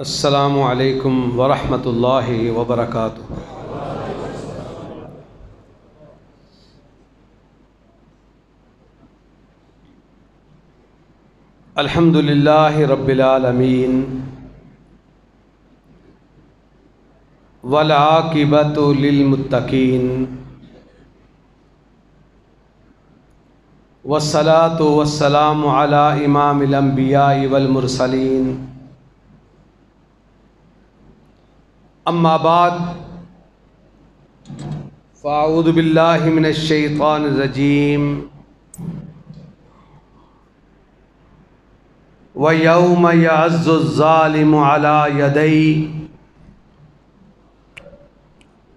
السلام علیکم ورحمۃ اللہ وبرکاتہ۔ الحمد للہ رب العالمین والعاقبۃ للمتقین والصلاۃ والسلام علی امام الانبیاء والمرسلین، اما بعد فاعوذ باللہ من الشیطان الرجیم۔ وَيَوْمَ يَعَضُّ الظَّالِمُ عَلَى يَدَيْهِ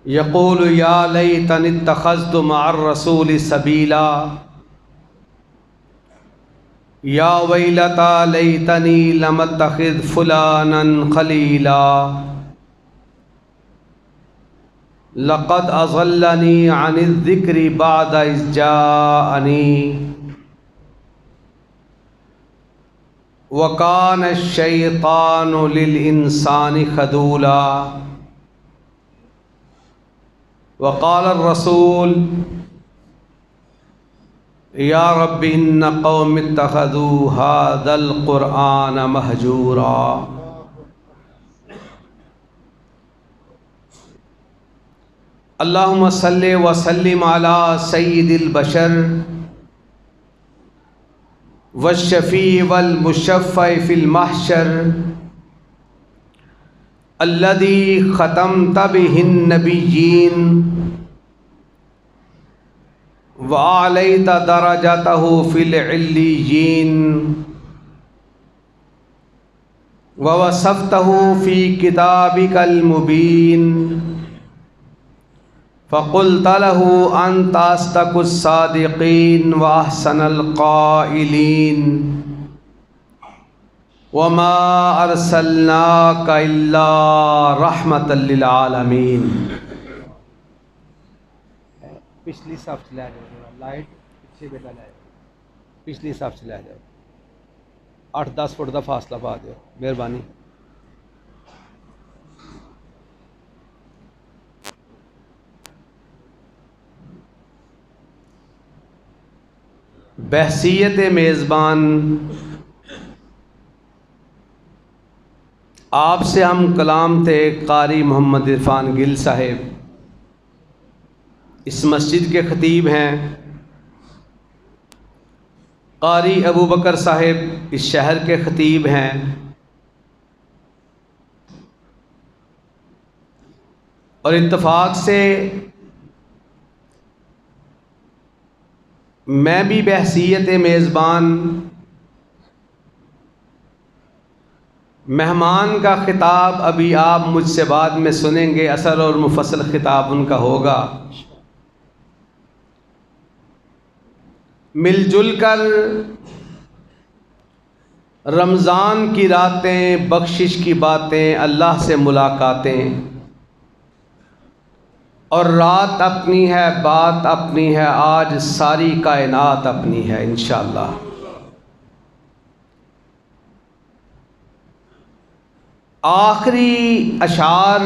يَقُولُ يَا لَيْتَنِي اتَّخَذْتُ مَعَ الرَّسُولِ سَبِيلًا يَا وَيْلَتَى لَيْتَنِي لَمْ أَتَّخِذْ فُلَانًا خَلِيلًا لَقَدْ أَضَلَّنِي عَنِ الذِّكْرِ بَعْدَ إِذْ جَاءَنِي وَكَانَ الشَّيْطَانُ لِلْإِنسَانِ خَذُولًا۔ وقال الرسول يا رب إن قوم اتخذوا هذا القرآن مهجورا۔ اللهم صل وسلم على سيد البشر والشفيع والمشفع في المحشر الذي ختمت به النبيين وأعليت درجته في العليين ووصفته في كتابك المبين فقلت له أنت أصدق الصادقين وأحسن القائلين وما أرسلناك إلا رحمة للعالمين۔ پچھلی صف چلا جاؤ، لائٹ پیچھے بیٹا لائے، پچھلی صف چلا جاؤ، 8-10 فٹ کا فاصلہ پا دو، مہربانی۔ بحیثیت میزبان آپ سے ہم کلام تھے قاری محمد عرفان گل صاحب، اس مسجد کے خطیب ہیں۔ قاری ابو بکر صاحب اس شہر کے خطیب ہیں۔ اور اتفاق سے میں بھی بحیثیت میزبان مہمان کا خطاب ابھی آپ مجھ سے بعد میں سنیں گے، اصل اور مفصل خطاب ان کا ہوگا۔ مل جل کر رمضان کی راتیں، بخشش کی باتیں، اللہ سے ملاقاتیں، اور رات اپنی ہے، بات اپنی ہے، آج ساری کائنات اپنی ہے انشاءاللہ۔ آخری اشعار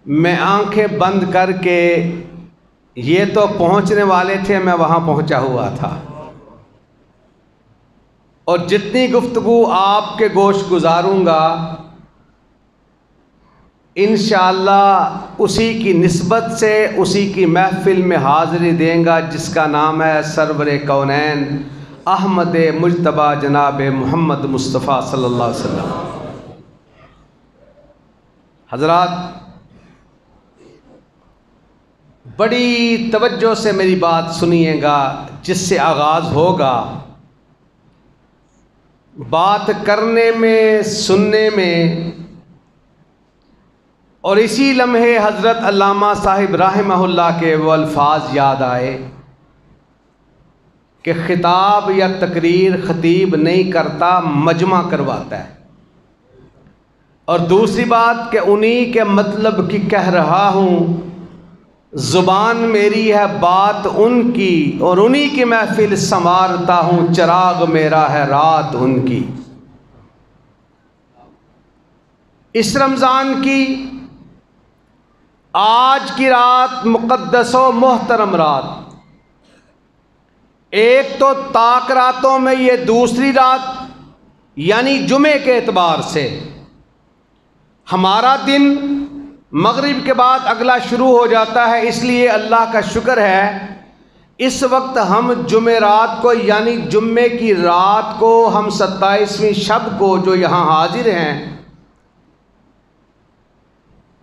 میں آنکھیں بند کر کے، یہ تو پہنچنے والے تھے، میں وہاں پہنچا ہوا تھا، اور جتنی گفتگو آپ کے گوش گزاروں گا انشاءاللہ اسی کی نسبت سے اسی کی محفل میں حاضری دیں گا جس کا نام ہے سرور کونین احمد مجتبیٰ جناب محمد مصطفیٰ صلی اللہ علیہ وسلم۔ حضرات بڑی توجہ سے میری بات سنیے گا، جس سے آغاز ہوگا بات کرنے میں، سننے میں، اور اسی لمحے حضرت علامہ صاحب رحمہ اللہ کے وہ الفاظ یاد آئے کہ خطاب یا تقریر خطیب نہیں کرتا، مجمع کرواتا ہے۔ اور دوسری بات کہ انہی کے مطلب کی کہہ رہا ہوں، زبان میری ہے بات ان کی، اور انہی کی محفل سنوارتا ہوں، چراغ میرا ہے رات ان کی۔ اس رمضان کی آج کی رات مقدس و محترم رات، ایک تو طاق راتوں میں یہ دوسری رات یعنی جمعے کے اعتبار سے ہمارا دن مغرب کے بعد اگلا شروع ہو جاتا ہے، اس لیے اللہ کا شکر ہے اس وقت ہم جمعرات کو یعنی جمعے کی رات کو ہم 27ویں شب کو جو یہاں حاضر ہیں،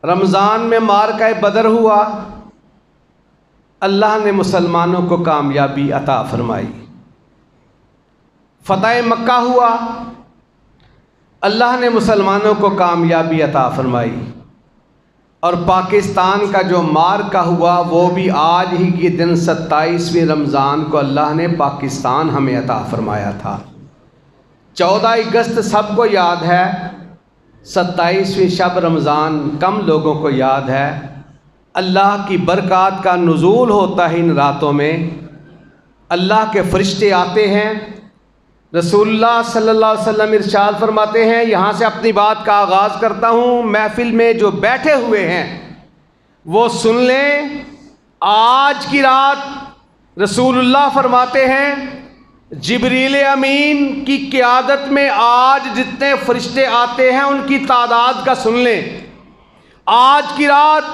رمضان میں معرکہ بدر ہوا، اللہ نے مسلمانوں کو کامیابی عطا فرمائی، فتح مکہ ہوا، اللہ نے مسلمانوں کو کامیابی عطا فرمائی، اور پاکستان کا جو معرکہ ہوا وہ بھی آج ہی کے دن 27ویں رمضان کو اللہ نے پاکستان ہمیں عطا فرمایا تھا۔ 14 اگست سب کو یاد ہے، 27ویں شب رمضان کم لوگوں کو یاد ہے۔ اللہ کی برکات کا نزول ہوتا ہے ان راتوں میں، اللہ کے فرشتے آتے ہیں، رسول اللہ صلی اللہ علیہ وسلم ارشاد فرماتے ہیں، یہاں سے اپنی بات کا آغاز کرتا ہوں، محفل میں جو بیٹھے ہوئے ہیں وہ سن لیں، آج کی رات رسول اللہ فرماتے ہیں جبریل امین کی قیادت میں آج جتنے فرشتے آتے ہیں ان کی تعداد کا سن لیں، آج کی رات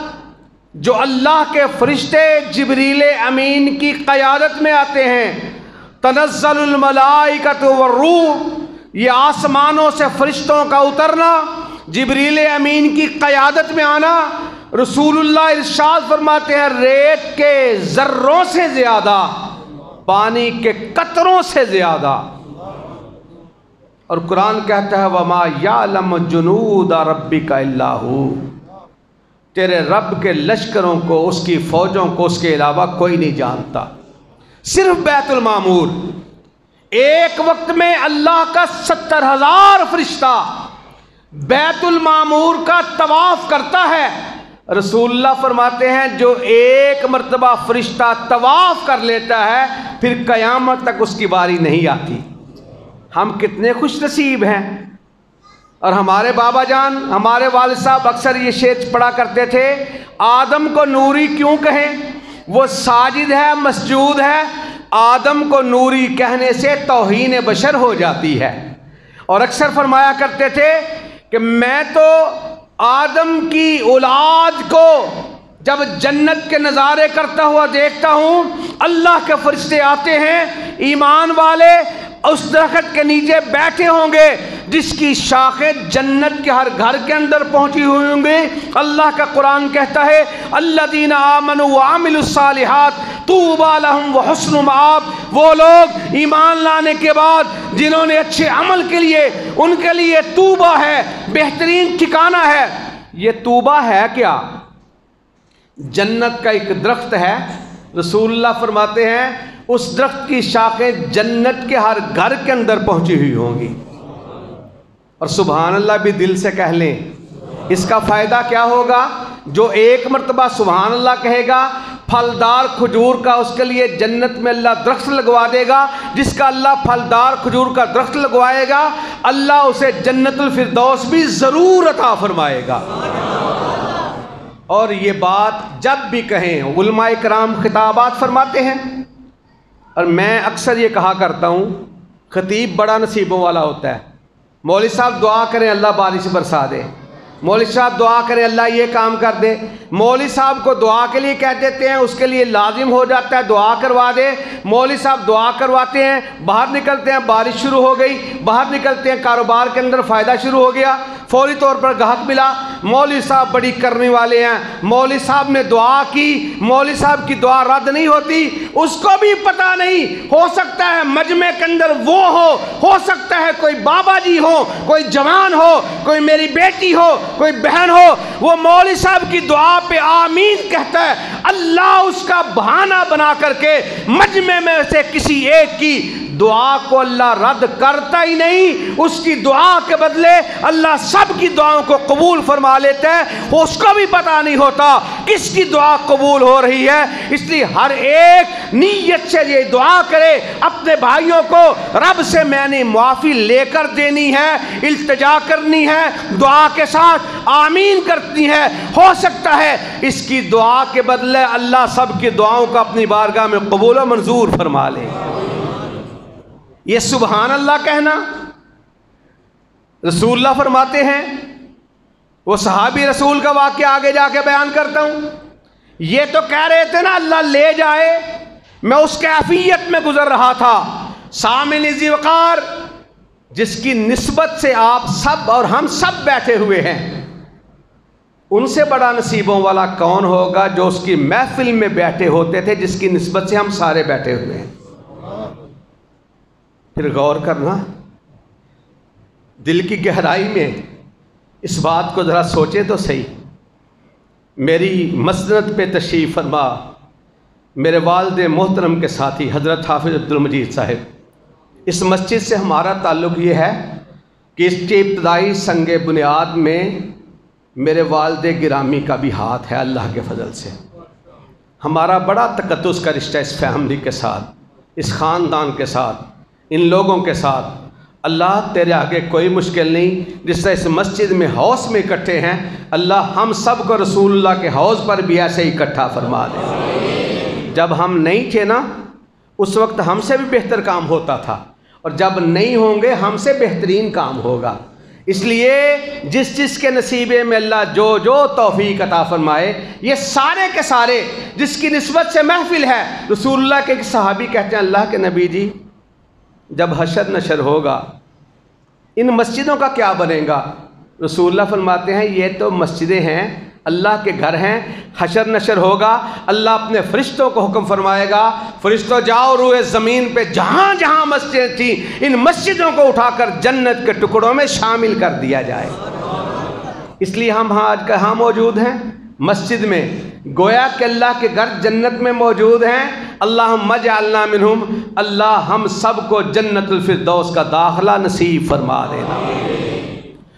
جو اللہ کے فرشتے جبریل امین کی قیادت میں آتے ہیں، تنزل الملائکۃ والروح، یہ آسمانوں سے فرشتوں کا اترنا، جبریل امین کی قیادت میں آنا، رسول اللہ ارشاد فرماتے ہیں ریت کے ذروں سے زیادہ، پانی کے قطروں سے زیادہ، اور قرآن کہتا ہے وَمَا يَعْلَمُ جُنُودَ رَبِّكَ إِلَّا هُوَ، تیرے رب کے لشکروں کو، اس کی فوجوں کو اس کے علاوہ کوئی نہیں جانتا۔ صرف بیت المعمور ایک وقت میں اللہ کا 70,000 فرشتہ بیت المعمور کا طواف کرتا ہے، رسول اللہ فرماتے ہیں جو ایک مرتبہ فرشتہ طواف کر لیتا ہے پھر قیامت تک اس کی باری نہیں آتی۔ ہم کتنے خوش نصیب ہیں، اور ہمارے بابا جان، ہمارے والد صاحب اکثر یہ شعر پڑھا کرتے تھے، آدم کو نوری کیوں کہیں، وہ ساجد ہے مسجود ہے، آدم کو نوری کہنے سے توہین بشر ہو جاتی ہے، اور اکثر فرمایا کرتے تھے کہ میں تو آدم کی اولاد کو جب جنت کے نظارے کرتا ہوا دیکھتا ہوں، اللہ کے فرشتے آتے ہیں، ایمان والے اس درخت کے نیچے بیٹھے ہوں گے جس کی شاخیں جنت کے ہر گھر کے اندر پہنچی ہوئی ہوں گے۔ اللہ کا قرآن کہتا ہے الذین آمنوا وعملوا الصالحات طوبی لہم وحسن مآب، وہ لوگ ایمان لانے کے بعد جنہوں نے اچھے عمل کے لیے، ان کے لیے طوبی ہے، بہترین ٹھکانہ ہے۔ یہ طوبی ہے کیا؟ جنت کا ایک درخت ہے، رسول اللہ فرماتے ہیں اس درخت کی شاخیں جنت کے ہر گھر کے اندر پہنچی ہوئی ہوں گی، اور سبحان اللہ بھی دل سے کہہ لیں۔ اس کا فائدہ کیا ہوگا؟ جو ایک مرتبہ سبحان اللہ کہے گا، پھلدار کھجور کا اس کے لیے جنت میں اللہ درخت لگوا دے گا، جس کا اللہ پھلدار کھجور کا درخت لگوائے گا اللہ اسے جنت الفردوس بھی ضرور عطا فرمائے گا۔ اور یہ بات جب بھی کہیں علماء کرام خطابات فرماتے ہیں، اور میں اکثر یہ کہا کرتا ہوں خطیب بڑا نصیبوں والا ہوتا ہے، مولوی صاحب دعا کریں اللہ بارش برسا دے، مولوی صاحب دعا کریں اللہ یہ کام کر دے، مولوی صاحب کو دعا کے لیے کہہ دیتے ہیں، اس کے لیے لازم ہو جاتا ہے دعا کروا دے، مولوی صاحب دعا کرواتے ہیں، باہر نکلتے ہیں بارش شروع ہو گئی، باہر نکلتے ہیں کاروبار کے اندر فائدہ شروع ہو گیا، فوری طور پر گاہک ملا، مولوی صاحب بڑی کرنے والے ہیں، مولوی صاحب نے دعا کی، مولوی صاحب کی دعا رد نہیں ہوتی، اس کو بھی پتہ نہیں، ہو سکتا ہے مجمع کے اندر وہ ہو سکتا ہے کوئی بابا جی ہو، کوئی جوان ہو، کوئی میری بیٹی ہو، کوئی بہن ہو، وہ مولوی صاحب کی دعا پہ آمین کہتا ہے، اللہ اس کا بہانہ بنا کر کے مجمع میں سے کسی ایک کی دعا کو اللہ رد کرتا ہی نہیں، اس کی دعا کے بدلے اللہ سب کی دعاؤں کو قبول فرما لیتا ہے، اس کو بھی پتہ نہیں ہوتا کس کی دعا قبول ہو رہی ہے۔ اس لیے ہر ایک نیت سے یہ دعا کرے اپنے بھائیوں کو، رب سے میں نے معافی لے کر دینی ہے، التجا کرنی ہے، دعا کے ساتھ آمین کرتی ہے، ہو سکتا ہے اس کی دعا کے بدلے اللہ سب کی دعاؤں کو اپنی بارگاہ میں قبول و منظور فرما لے۔ یہ سبحان اللہ کہنا، رسول اللہ فرماتے ہیں، وہ صحابی رسول کا واقعہ آگے جا کے بیان کرتا ہوں، یہ تو کہہ رہے تھے نا اللہ لے جائے، میں اس کیفیت میں گزر رہا تھا۔ سامع ذی وقار جس کی نسبت سے آپ سب اور ہم سب بیٹھے ہوئے ہیں، ان سے بڑا نصیبوں والا کون ہوگا جو اس کی محفل میں بیٹھے ہوتے تھے جس کی نسبت سے ہم سارے بیٹھے ہوئے ہیں۔ پھر غور کرنا، دل کی گہرائی میں اس بات کو ذرا سوچیں تو صحیح۔ میری مسند پہ تشریف فرما میرے والد محترم کے ساتھی حضرت حافظ عبدالمجید صاحب، اس مسجد سے ہمارا تعلق یہ ہے کہ اس کی ابتدائی سنگ بنیاد میں میرے والد گرامی کا بھی ہاتھ ہے اللہ کے فضل سے۔ ہمارا بڑا تقدس کا رشتہ اس فیملی کے ساتھ، اس خاندان کے ساتھ، ان لوگوں کے ساتھ۔ اللہ تیرے آگے کوئی مشکل نہیں، جس طرح اس مسجد میں حوض میں اکٹھے ہیں، اللہ ہم سب کو رسول اللہ کے حوض پر بھی ایسے ہی اکٹھا فرما دے۔ جب ہم نہیں تھے نا، اس وقت ہم سے بھی بہتر کام ہوتا تھا، اور جب نہیں ہوں گے ہم سے بہترین کام ہوگا۔ اس لیے جس جس کے نصیبے میں اللہ جو جو توفیق عطا فرمائے، یہ سارے کے سارے جس کی نسبت سے محفل ہے۔ رسول اللہ کے ایک صحابی کہتے ہیں، اللہ کے نبی جی جب حشر نشر ہوگا ان مسجدوں کا کیا بنے گا؟ رسول اللہ فرماتے ہیں یہ تو مسجدیں ہیں، اللہ کے گھر ہیں، حشر نشر ہوگا، اللہ اپنے فرشتوں کو حکم فرمائے گا، فرشتوں جاؤ روئے زمین پہ جہاں جہاں مسجدیں تھیں ان مسجدوں کو اٹھا کر جنت کے ٹکڑوں میں شامل کر دیا جائے۔ اس لیے ہم آج کہاں موجود ہیں؟ مسجد میں، گویا کہ اللہ کے گھر جنت میں موجود ہیں۔ اللہم اجعلنا منہم، اللہ ہم سب کو جنت الفردوس کا داخلہ نصیب فرما دینا۔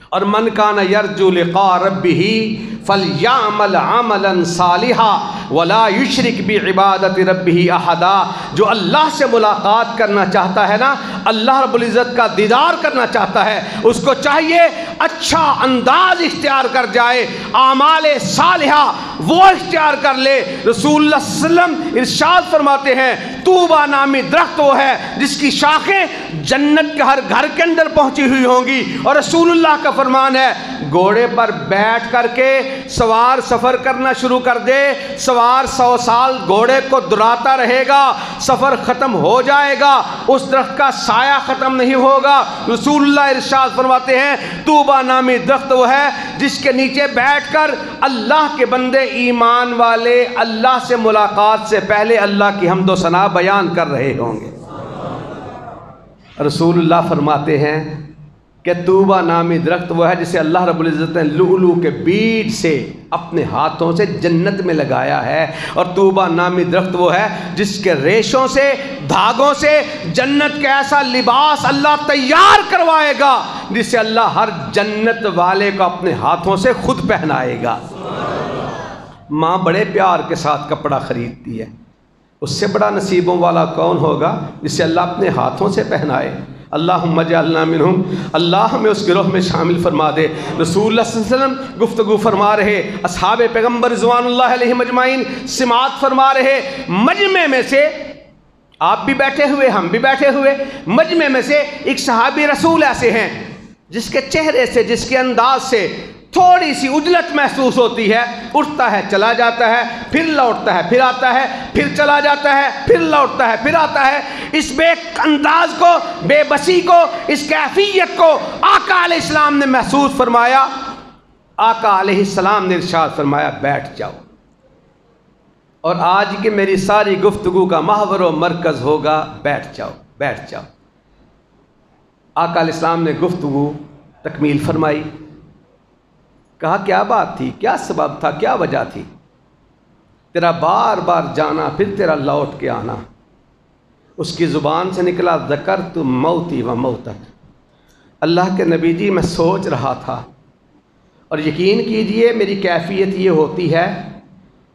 اور من کان یرجو لقاء ربہ فلیعمل عملا صالحا ولا یشرک بعبادت ربہ احدا۔ جو اللہ سے ملاقات کرنا چاہتا ہے نا، اللہ رب العزت کا دیدار کرنا چاہتا ہے، اس کو چاہیے اچھا انداز اختیار کر جائے، اعمال صالحہ وہ اختیار کر لے۔ رسول اللہ صلی اللہ علیہ وسلم ارشاد فرماتے ہیں، طوبیٰ نامی درخت وہ ہے جس کی شاخیں جنت کے ہر گھر کے اندر پہنچی ہوئی ہوں گی۔ اور رسول اللہ کا فرمان ہے، گھوڑے پر بیٹھ کر کے سوار سفر کرنا شروع کر دے، سوار 100 سال گھوڑے کو دراتا رہے گا، سفر ختم ہو جائے گا، اس درخت کا سایہ ختم نہیں ہوگا۔ رسول اللہ ارشاد فرماتے ہیں، طوبیٰ نامی درخت وہ ہے جس کے نیچے بیٹھ کر اللہ کے بندے ایمان والے اللہ سے ملاقات سے پہلے اللہ کی حمد و ثنا بیان کر رہے ہوں گے۔ رسول اللہ فرماتے ہیں کہ طوبیٰ نامی درخت وہ ہے جسے اللہ رب العزت نے لؤلؤ کے بیج سے اپنے ہاتھوں سے جنت میں لگایا ہے۔ اور طوبیٰ نامی درخت وہ ہے جس کے ریشوں سے، دھاگوں سے جنت کا ایسا لباس اللہ تیار کروائے گا جسے اللہ ہر جنت والے کو اپنے ہاتھوں سے خود پہنائے گا۔ ماں بڑے پیار کے ساتھ کپڑا خریدتی ہے، اس سے بڑا نصیبوں والا کون ہوگا جسے اللہ اپنے ہاتھوں سے پہنائے۔ اللہم اجعلنا منہم، اللہ ہمیں اس گروہ میں شامل فرما دے۔ رسول اللہ صلی اللہ علیہ وسلم گفتگو فرما رہے، اصحاب پیغمبر رضوان اللہ علیہ مجمعین سماعت فرما رہے، مجمع میں سے آپ بھی بیٹھے ہوئے، ہم بھی بیٹھے ہوئے، مجمع میں سے ایک صحابی رسول ایسے ہیں جس کے چہرے سے، جس کے انداز سے تھوڑی سی عجلت محسوس ہوتی ہے، اٹھتا ہے چلا جاتا ہے، پھر لوٹتا ہے، پھر آتا ہے، پھر چلا جاتا ہے، پھر لوٹتا ہے، پھر آتا ہے۔ اس بے انداز کو، بے بسی کو، اس کیفیت کو آقا علیہ السلام نے محسوس فرمایا۔ آقا علیہ السلام نے ارشاد فرمایا، بیٹھ جاؤ۔ اور آج کی میری ساری گفتگو کا محور و مرکز ہوگا بیٹھ جاؤ، بیٹھ جاؤ۔ آقا علیہ السلام نے گفتگو تکمیل فرمائی، کہا کیا بات تھی، کیا سبب تھا، کیا وجہ تھی تیرا بار بار جانا، پھر تیرا لوٹ کے آنا؟ اس کی زبان سے نکلا ذکرت موتی و موتک، اللہ کے نبی جی میں سوچ رہا تھا، اور یقین کیجئے میری کیفیت یہ ہوتی ہے،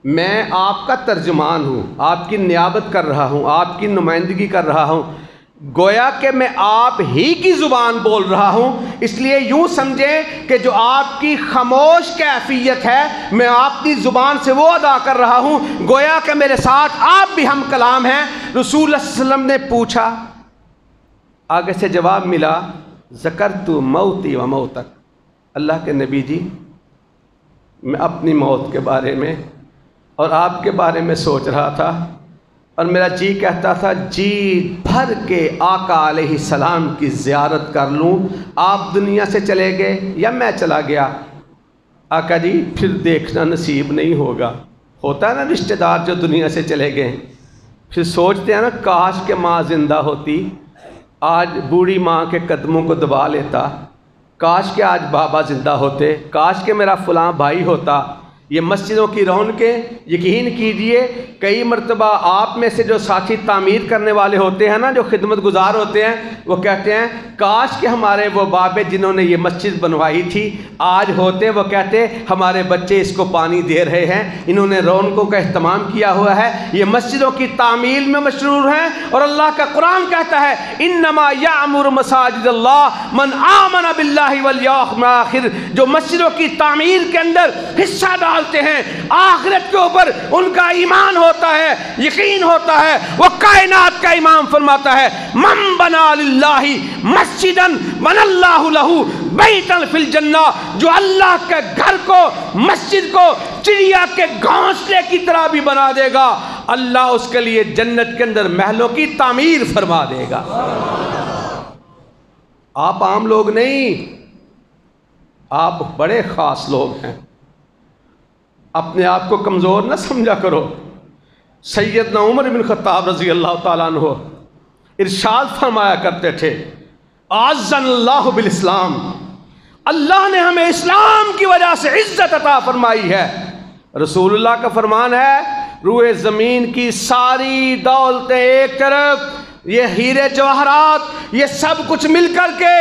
میں آپ کا ترجمان ہوں، آپ کی نیابت کر رہا ہوں، آپ کی نمائندگی کر رہا ہوں، گویا کہ میں آپ ہی کی زبان بول رہا ہوں، اس لیے یوں سمجھیں کہ جو آپ کی خاموش کیفیت ہے میں آپ کی زبان سے وہ ادا کر رہا ہوں، گویا کہ میرے ساتھ آپ بھی ہم کلام ہیں۔ رسول اللہ صلی اللہ علیہ وسلم نے پوچھا، آگے سے جواب ملا ذکرت موتی و موتک، اللہ کے نبی جی میں اپنی موت کے بارے میں اور آپ کے بارے میں سوچ رہا تھا، اور میرا جی کہتا تھا جی بھر کے آقا علیہ السلام کی زیارت کر لوں، آپ دنیا سے چلے گئے یا میں چلا گیا، آقا جی پھر دیکھنا نصیب نہیں ہوگا۔ ہوتا ہے نا رشتہ دار جو دنیا سے چلے گئے، پھر سوچتے ہیں نا کاش کہ ماں زندہ ہوتی، آج بوڑھی ماں کے قدموں کو دبا لیتا، کاش کہ آج بابا زندہ ہوتے، کاش کہ میرا فلاں بھائی ہوتا۔ یہ مسجدوں کی رونقیں، یقین کیجئے کئی مرتبہ آپ میں سے جو ساتھی تعمیر کرنے والے ہوتے ہیں نا، جو خدمت گزار ہوتے ہیں، وہ کہتے ہیں کاش کہ ہمارے وہ بابے جنہوں نے یہ مسجد بنوائی تھی آج ہوتے، وہ کہتے ہمارے بچے اس کو پانی دے رہے ہیں، انہوں نے رونقوں کا اہتمام کیا ہوا ہے، یہ مسجدوں کی تعمیل میں مشرور ہیں۔ اور اللہ کا قرآن کہتا ہے انما یعمر مساجد اللہ من آمن باللہ والیوم الآخر، جو مسجدوں کی تعمیر کے اندر حصہ ڈالتے ہیں، آخرت کے اوپر ان کا ایمان ہوتا ہے، یقین ہوتا ہے، وہ کائنات کا امام فرماتا ہے من بنا للہ مسجدا بنى اللہ لہ بیتا فی الجنہ، جو اللہ کے گھر کو، مسجد کو چڑیا کے گھونسلے کی طرح بھی بنا دے گا، اللہ اس کے لیے جنت کے اندر محلوں کی تعمیر فرما دے گا۔ آپ عام لوگ نہیں، آپ بڑے خاص لوگ ہیں، اپنے آپ کو کمزور نہ سمجھا کرو۔ سیدنا عمر بن خطاب رضی اللہ تعالیٰ عنہ ارشاد فرمایا کرتے تھے اعزنا اللہ بالاسلام، اللہ نے ہمیں اسلام کی وجہ سے عزت عطا فرمائی ہے۔ رسول اللہ کا فرمان ہے روئے زمین کی ساری دولتیں ایک طرف، یہ ہیرے جواہرات، یہ سب کچھ مل کر کے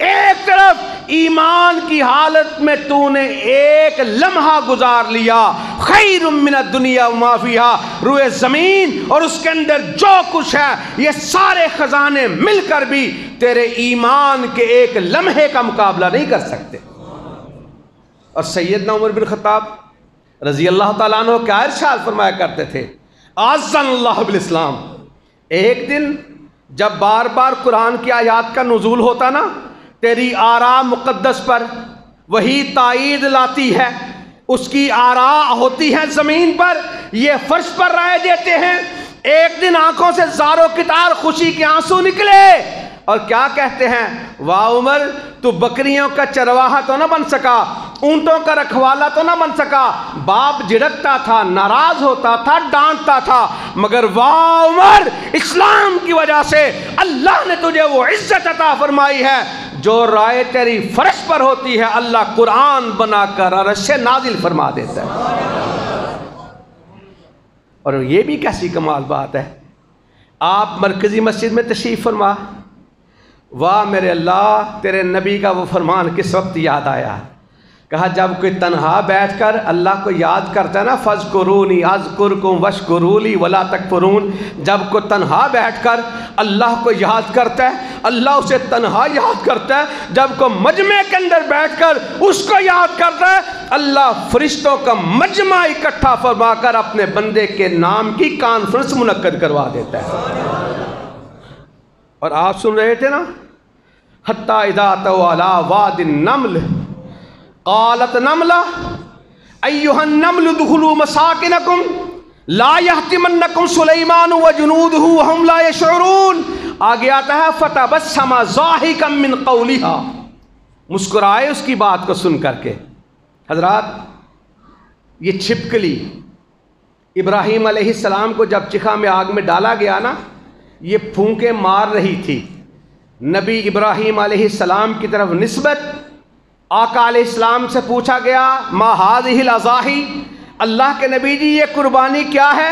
ایک طرف، ایمان کی حالت میں تو نے ایک لمحہ گزار لیا، خیر من الدنیا وما فیہا، روئے زمین اور اس کے اندر جو کچھ ہے یہ سارے خزانے مل کر بھی تیرے ایمان کے ایک لمحے کا مقابلہ نہیں کر سکتے۔ اور سیدنا عمر بن خطاب رضی اللہ تعالیٰ عنہ کیا ارشاد فرمایا کرتے تھے اعزنا اللہ بالاسلام۔ ایک دن جب بار بار قرآن کی آیات کا نزول ہوتا نا، تیری آراء مقدس پر وہی تائید لاتی ہے، اس کی آراء ہوتی ہیں زمین پر، یہ فرش پر رائے دیتے ہیں۔ ایک دن آنکھوں سے زار و کتار خوشی کے آنسو نکلے اور کیا کہتے ہیں واہ عمر تو بکریوں کا چرواہا تو نہ بن سکا، اونٹوں کا رکھوالا تو نہ بن سکا، باپ جھڑکتا تھا، ناراض ہوتا تھا، ڈانٹتا تھا، مگر واہ عمر اسلام کی وجہ سے اللہ نے تجھے وہ عزت عطا فرمائی ہے جو رائے تیری فرش پر ہوتی ہے اللہ قرآن بنا کر عرش سے نازل فرما دیتا ہے۔ اور یہ بھی کیسی کمال بات ہے، آپ مرکزی مسجد میں تشریف فرما، واہ میرے اللہ تیرے نبی کا وہ فرمان کس وقت یاد آیا، کہا جب کوئی تنہا بیٹھ کر اللہ کو یاد کرتا ہے نا فَاذْكُرُونِي أَذْكُرْكُمْ وَاشْكُرُوا لِي وَلَا تَكْفُرُونَ، جب کوئی تنہا بیٹھ کر اللہ کو یاد کرتا ہے اللہ اسے تنہا یاد کرتا ہے، جب کوئی مجمع کے اندر بیٹھ کر اس کو یاد کرتا ہے اللہ فرشتوں کا مجمع اکٹھا فرما کر اپنے بندے کے نام کی کانفرنس منعقد کروا دیتا ہے۔ اور آپ سن رہے تھے نا حتیٰ اذا اتوا علی واد النمل قالت نملہ ایہا النمل ادخلوا مساکنکم لا یحطمنکم سلیمان وجنودہ وہم لا یشعرون، آگے آتا ہے فتبسم ضاحکا من قولہا، مسکرائے اس کی بات کو سن کر کے۔ حضرات یہ چھپکلی ابراہیم علیہ السلام کو جب چکھا میں آگ میں ڈالا گیا نا، یہ پھونکیں مار رہی تھی، نبی ابراہیم علیہ السلام کی طرف نسبت آقا علیہ السلام سے پوچھا گیا ما هذه الاضاحی، اللہ کے نبی جی یہ قربانی کیا ہے؟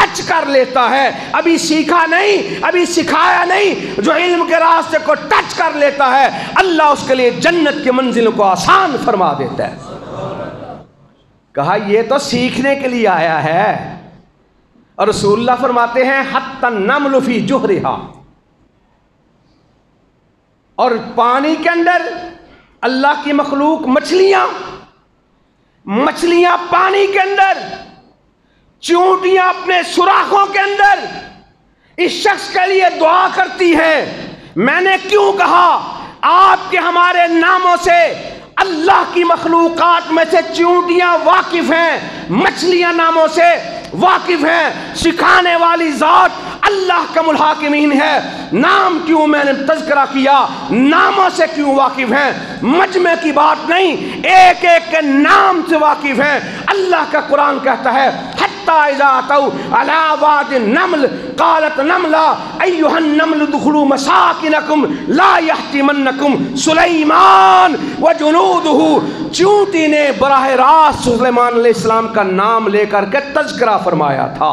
ٹچ کر لیتا ہے، ابھی سیکھا نہیں، ابھی سکھایا نہیں، جو علم کے راستے کو ٹچ کر لیتا ہے اللہ اس کے لیے جنت کی منزلوں کو آسان فرما دیتا ہے۔ کہا یہ تو سیکھنے کے لیے آیا ہے، اور رسول اللہ فرماتے ہیں حتی النمل فی جحرہا، اور پانی کے اندر اللہ کی مخلوق مچھلیاں پانی کے اندر، چونٹیاں اپنے سوراخوں کے اندر اس شخص کے لیے دعا کرتی ہیں۔ میں نے کیوں کہا آپ کے ہمارے ناموں سے اللہ کی مخلوقات میں سے چونٹیاں واقف ہیں، مچھلیاں ناموں سے واقف ہیں، سکھانے والی ذات اللہ کا ملحاکمین ہے۔ نام کیوں میں نے تذکرہ کیا، ناموں سے کیوں واقف ہیں، مجمع کی بات نہیں، ایک ایک کے نام سے واقف ہیں۔ اللہ کا قرآن کہتا ہے حتی اذا اتوا علی واد النمل قالت نملہ ایھا النمل ادخلوا مساکنکم لا یحطمنکم سلیمان وجنودہ۔ چونٹی نے براہ راست سلیمان علیہ السلام کا نام لے کر کے تذکرہ فرمایا تھا۔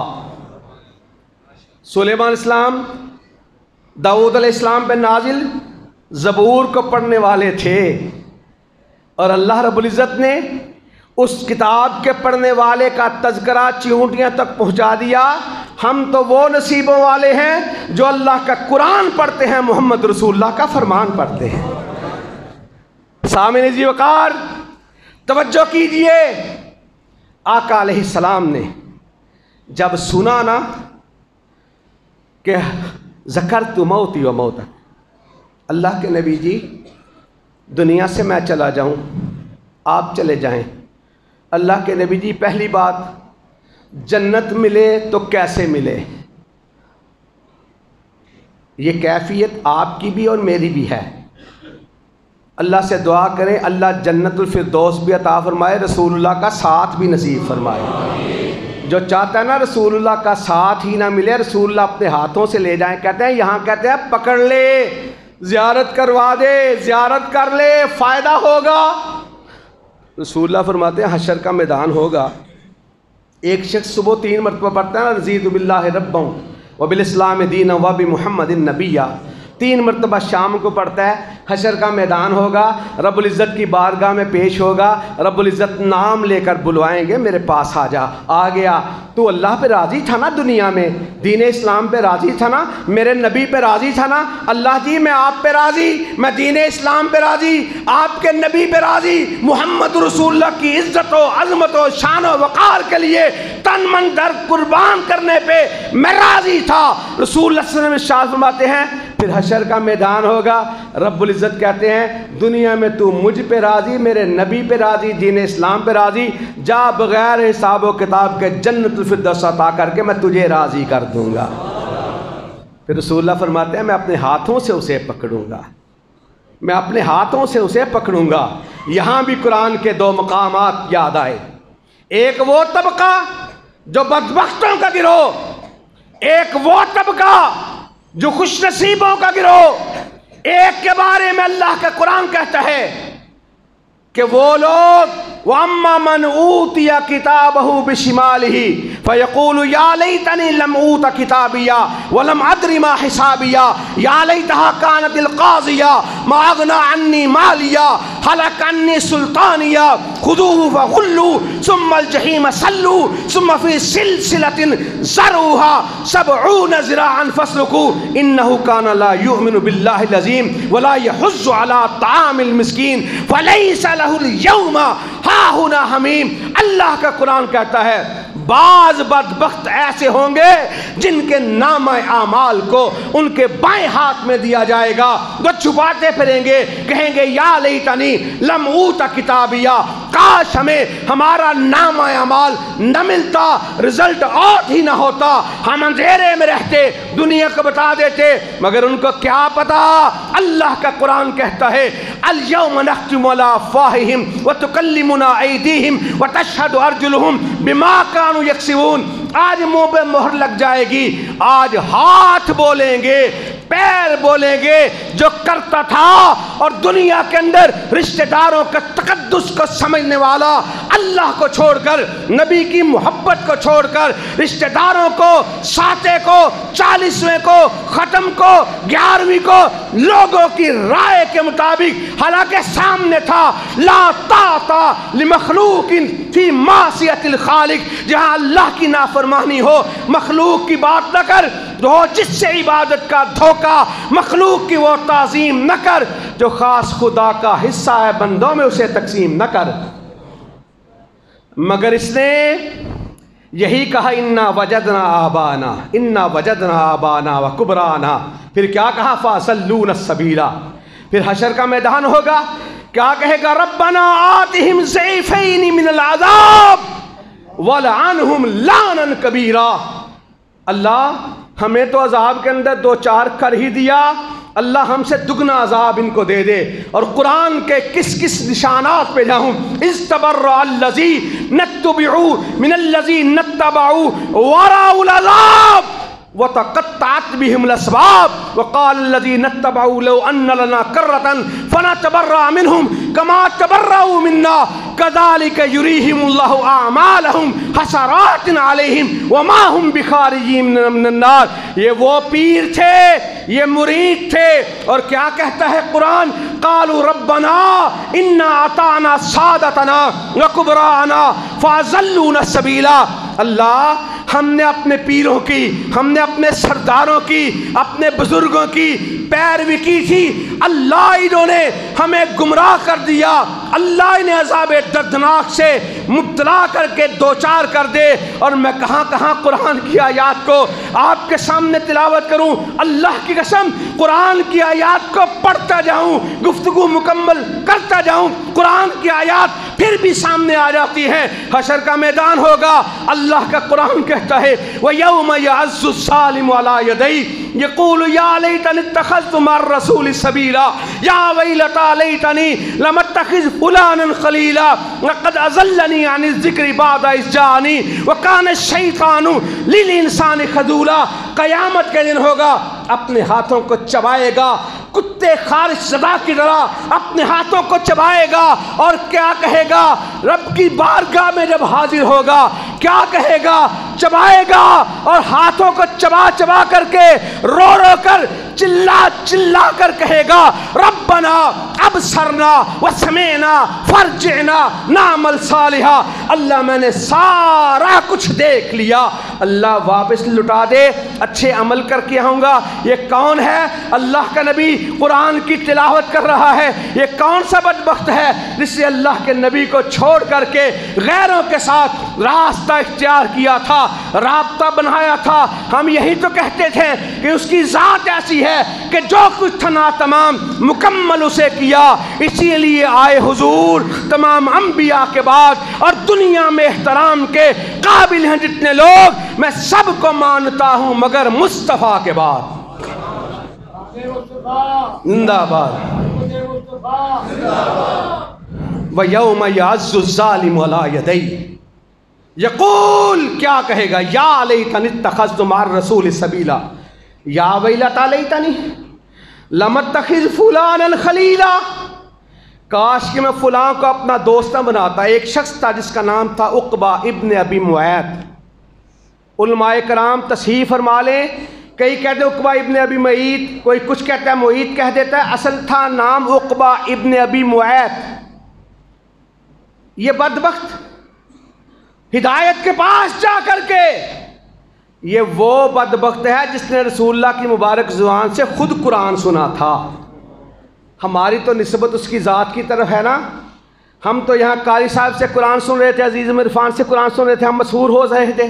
سلیمان علیہ السلام داؤد علیہ السلام پہ نازل زبور کو پڑھنے والے تھے، اور اللہ رب العزت نے اس کتاب کے پڑھنے والے کا تذکرہ چونٹیاں تک پہنچا دیا۔ ہم تو وہ نصیبوں والے ہیں جو اللہ کا قرآن پڑھتے ہیں، محمد رسول اللہ کا فرمان پڑھتے ہیں۔ سامعین ذی وقار توجہ کیجئے، آقا علیہ السلام نے جب سنا نا کہ ذکرت موتی و موتا، اللہ کے نبی جی دنیا سے میں چلا جاؤں آپ چلے جائیں، اللہ کے نبی جی پہلی بات جنت ملے تو کیسے ملے؟ یہ کیفیت آپ کی بھی اور میری بھی ہے۔ اللہ سے دعا کریں اللہ جنت الفردوس بھی عطا فرمائے، رسول اللہ کا ساتھ بھی نصیب فرمائے۔ جو چاہتا ہے نا رسول اللہ کا ساتھ ہی نہ ملے، رسول اللہ اپنے ہاتھوں سے لے جائیں، کہتے ہیں یہاں کہتے ہیں پکڑ لے، زیارت کروا دے، زیارت کر لے، فائدہ ہوگا۔ رسول اللہ فرماتے ہیں حشر کا میدان ہوگا، ایک شخص صبح 3 مرتبہ پڑھتا ہے رضیت باللہ ربا وبالاسلام دینا وبمحمد نبیہ، 3 مرتبہ شام کو پڑھتا ہے، حشر کا میدان ہوگا، رب العزت کی بارگاہ میں پیش ہوگا، رب العزت نام لے کر بلوائیں گے میرے پاس آ جا۔ آ گیا تو اللہ پہ راضی تھا نا، دنیا میں دین اسلام پہ راضی تھا نا، میرے نبی پہ راضی تھا نا، اللہ جی میں آپ پہ راضی، میں دین اسلام پہ راضی، آپ کے نبی پہ راضی، محمد رسول اللہ کی عزت و عظمت و شان و وقار کے لیے تن من در قربان کرنے پہ میں راضی تھا۔ رسول اللہ صلی اللہ علیہ وسلم ارشاد فرماتے ہیں پھر حشر کا میدان ہوگا، رب العزت کہتے ہیں دنیا میں تو مجھ پہ راضی، میرے نبی پہ راضی، دین اسلام پہ راضی، جا بغیر حساب و کتاب کے جنت الفردوس عطا کر کے میں تجھے راضی کر دوں گا۔ پھر رسول اللہ فرماتے ہیں میں اپنے ہاتھوں سے اسے پکڑوں گا، میں اپنے ہاتھوں سے اسے پکڑوں گا۔ یہاں بھی قرآن کے 2 مقامات یاد آئے، ایک وہ طبقہ جو بدبختوں کا گروہ، ایک وہ طبقہ جو خوش نصیبوں کا گروہ۔ ایک کے بارے میں اللہ کا قرآن کہتا ہے کہ وہ لوگ وَأَمَّا مَنْ أُوتِيَ كِتَابَهُ بِشِمَالِهِ فَيَقُولُ يَا لَيْتَنِي لَمْ أُوتَ كِتَابِيَهْ وَلَمْ أَدْرِ مَا حِسَابِيَهْ يَا لَيْتَهَا كَانَتِ الْقَاضِيَةَ مَا أَغْنَىٰ عَنِّي مَالِيَهْ هَلَكَ عَنِّي سُلْطَانِيَهْ خُذُوهُ فَغُلُّوهُ ثُمَّ الْجَحِيمَ صَلُّوهُ ثُمَّ فِي سِلْسِلَةٍ زَرْعُهَا 70 ذِرَاعًا فَاسْلُكُوهُ إِنَّهُ كَانَ لَا يُؤْمِنُ بِاللَّهِ الْعَظِيمِ وَلَا يَحُضُّ عَلَىٰ طَعَامِ الْمِسْكِينِ فَلَيْسَ لَهُ الْيَوْمَ ہاہنا حمیم۔ اللہ کا قرآن کہتا ہے بعض بدبخت ایسے ہوں گے جن کے نامہ اعمال کو ان کے بائیں ہاتھ میں دیا جائے گا، وہ چھپاتے پھریں گے، کہیں گے یا لیتنی لم اوت کتابیہ، کاش ہمیں ہمارا نامہ اعمال نہ ملتا، رزلٹ آؤٹ ہی نہ ہوتا، ہم اندھیرے میں رہتے، دنیا کو بتا دیتے، مگر ان کو کیا پتا۔ اللہ کا قرآن کہتا ہے الیوم نختم علی افواہہم وتکلمنا ایدیہم وتشہد ارجلہم بما کانوا یکسبون۔ آج منہ پہ مہر لگ جائے گی، آج ہاتھ بولیں گے، پیر بولیں گے جو کرتا تھا اور دنیا کے اندر رشتہ داروں کا تقدس کو سمجھنے والا اللہ کو چھوڑ کر, نبی کی محبت کو چھوڑ کر, رشتہ داروں کو, ساتیں کو, 40ویں کو, ختم کو, 11ویں کو لوگوں کی رائے کے مطابق, حالانکہ سامنے تھا لا طاعت لمخلوق فی معصیت الخالق, جہاں اللہ کی نافرمانی ہو مخلوق کی بات نہ کر, جو جس سے عبادت کا دھوکہ, مخلوق کی وہ تعظیم نہ کر جو خاص خدا کا حصہ ہے بندوں میں, اسے تقسیم نہ کر. مگر اس نے یہی کہا انا وجدنا آبانا, انا وجدنا آبانا و کبرانا. پھر کیا کہا فاصلون السبیلا. پھر حشر کا میدان ہوگا, کیا کہے گا ربنا آتہم ضعفین من العذاب ولعنہم لعنا کبیرا. اللہ ہمیں تو عذاب کے اندر 2-4 کر ہی دیا, اللہ ہم سے دگنا عذاب ان کو دے دے. اور قرآن کے کس کس نشانات پہ جاؤں, استبرأ الذین اتبعوا من الذین اتبعوا ورأوا العذاب وتقطعت بهم الاسباب وقال الذين اتبعوا لو ان لنا كرة فنتبرأ منهم كما تبرأوا منا كذلك يريهم الله اعمالهم حسرات عليهم وما هم بخارجين من النار. یہ وہ پیر تھے, یہ مرید تھے, اور کیا کہتا ہے قرآن, قالوا ربنا انا اطعنا سادتنا وكبراءنا فاضلونا السبيلا. اللہ ہم نے اپنے پیروں کی, ہم نے اپنے سرداروں کی, اپنے بزرگوں کی پیروی کی تھی, اللہ انہوں نے ہمیں گمراہ کر دیا, اللہ انہیں عذاب دردناک سے مبتلا کر کے 2-4 کر دے. اور میں کہاں کہاں قرآن کی آیات کو آپ کے سامنے تلاوت کروں, اللہ کی قسم قرآن کی آیات کو پڑھتا جاؤں, گفتگو مکمل کرتا جاؤں, قرآن کی آیات پھر بھی سامنے آ جاتی ہیں. حشر کا میدان ہوگا, اللہ کا قرآن کہتا ہے وَيَوْمَ يَعَزُّ الظَّالِمُ عَلَى يَدَيْهِ يَقُولُ يَا لَيْتَنِي اتَّخَذْتُ مَعَ الرَّسُولِ سَبِيلًا يَا وَيْلَتَىٰ لَيْتَنِي لَمْ أَتَّخِذْ فُلَانًا خَلِيلًا لَقَدْ أَضَلَّنِي عَنِ الذِّكْرِ بَعْدَ إِذْ جَاءَنِي وَكَانَ الشَّيْطَانُ لِلْإِنسَانِ خَذُولًا. قیامت کے دن ہوگا, اپنے ہاتھوں کو چبائے گا, کتے خارش زدہ کی طرح اپنے ہاتھوں کو چبائے گا, اور کیا کہے گا رب کی بارگاہ میں جب حاضر ہوگا, کیا کہے گا, چبائے گا اور ہاتھوں کو چبا چبا کر کے رو رو کر چلا چلا کر کہے گا ربنا ابصرنا وسمعنا فرجعنا نعمل صالحا. اللہ میں نے سارا کچھ دیکھ لیا, اللہ واپس لٹا دے, اچھے عمل کر کے آؤں گا. یہ کون ہے؟ اللہ کا نبی قرآن کی تلاوت کر رہا ہے. یہ کون سا بدبخت ہے جس نے اللہ کے نبی کو چھوڑ کر کے غیروں کے ساتھ راستہ اختیار کیا تھا, رابطہ بنایا تھا. ہم یہی تو کہتے تھے کہ اس کی ذات ایسی ہے کہ جو کچھ تھا تمام مکمل اسے کیا. اسی لیے آئے حضور تمام انبیاء کے بعد, اور دنیا میں احترام کے قابل ہیں جتنے لوگ, میں سب کو مانتا ہوں مگر مصطفیٰ کے بعد. زندہ باد. وَيَوْمَ يَعَزُّ الظَّالِمُ عَلَى يَدَيْهِ یقول, کیا کہے گا, یا لیتنی اتخذت مع الرسول سبیلا, یا ویلتا لیتنی لم اتخذ فلانا خلیلا. کاش کہ میں فلاں کو اپنا دوست نہ بناتا. ایک شخص تھا جس کا نام تھا عقبہ ابن ابی معیط. علماء کرام تصحیح فرما لیں, کئی کہتے ہیں عقبہ ابن ابی معیط, کوئی کچھ کہتا ہے معیط کہہ دیتا ہے, اصل تھا نام عقبہ ابن ابی معیط. یہ بدبخت ہدایت کے پاس جا کر کے, یہ وہ بدبخت ہے جس نے رسول اللہ کی مبارک زبان سے خود قرآن سنا تھا. ہماری تو نسبت اس کی ذات کی طرف ہے نا. ہم تو یہاں قاری صاحب سے قرآن سن رہے تھے, عزیز عرفان سے قرآن سن رہے تھے, ہم مسحور ہو رہے تھے.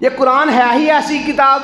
یہ قرآن ہے ہی ایسی کتاب,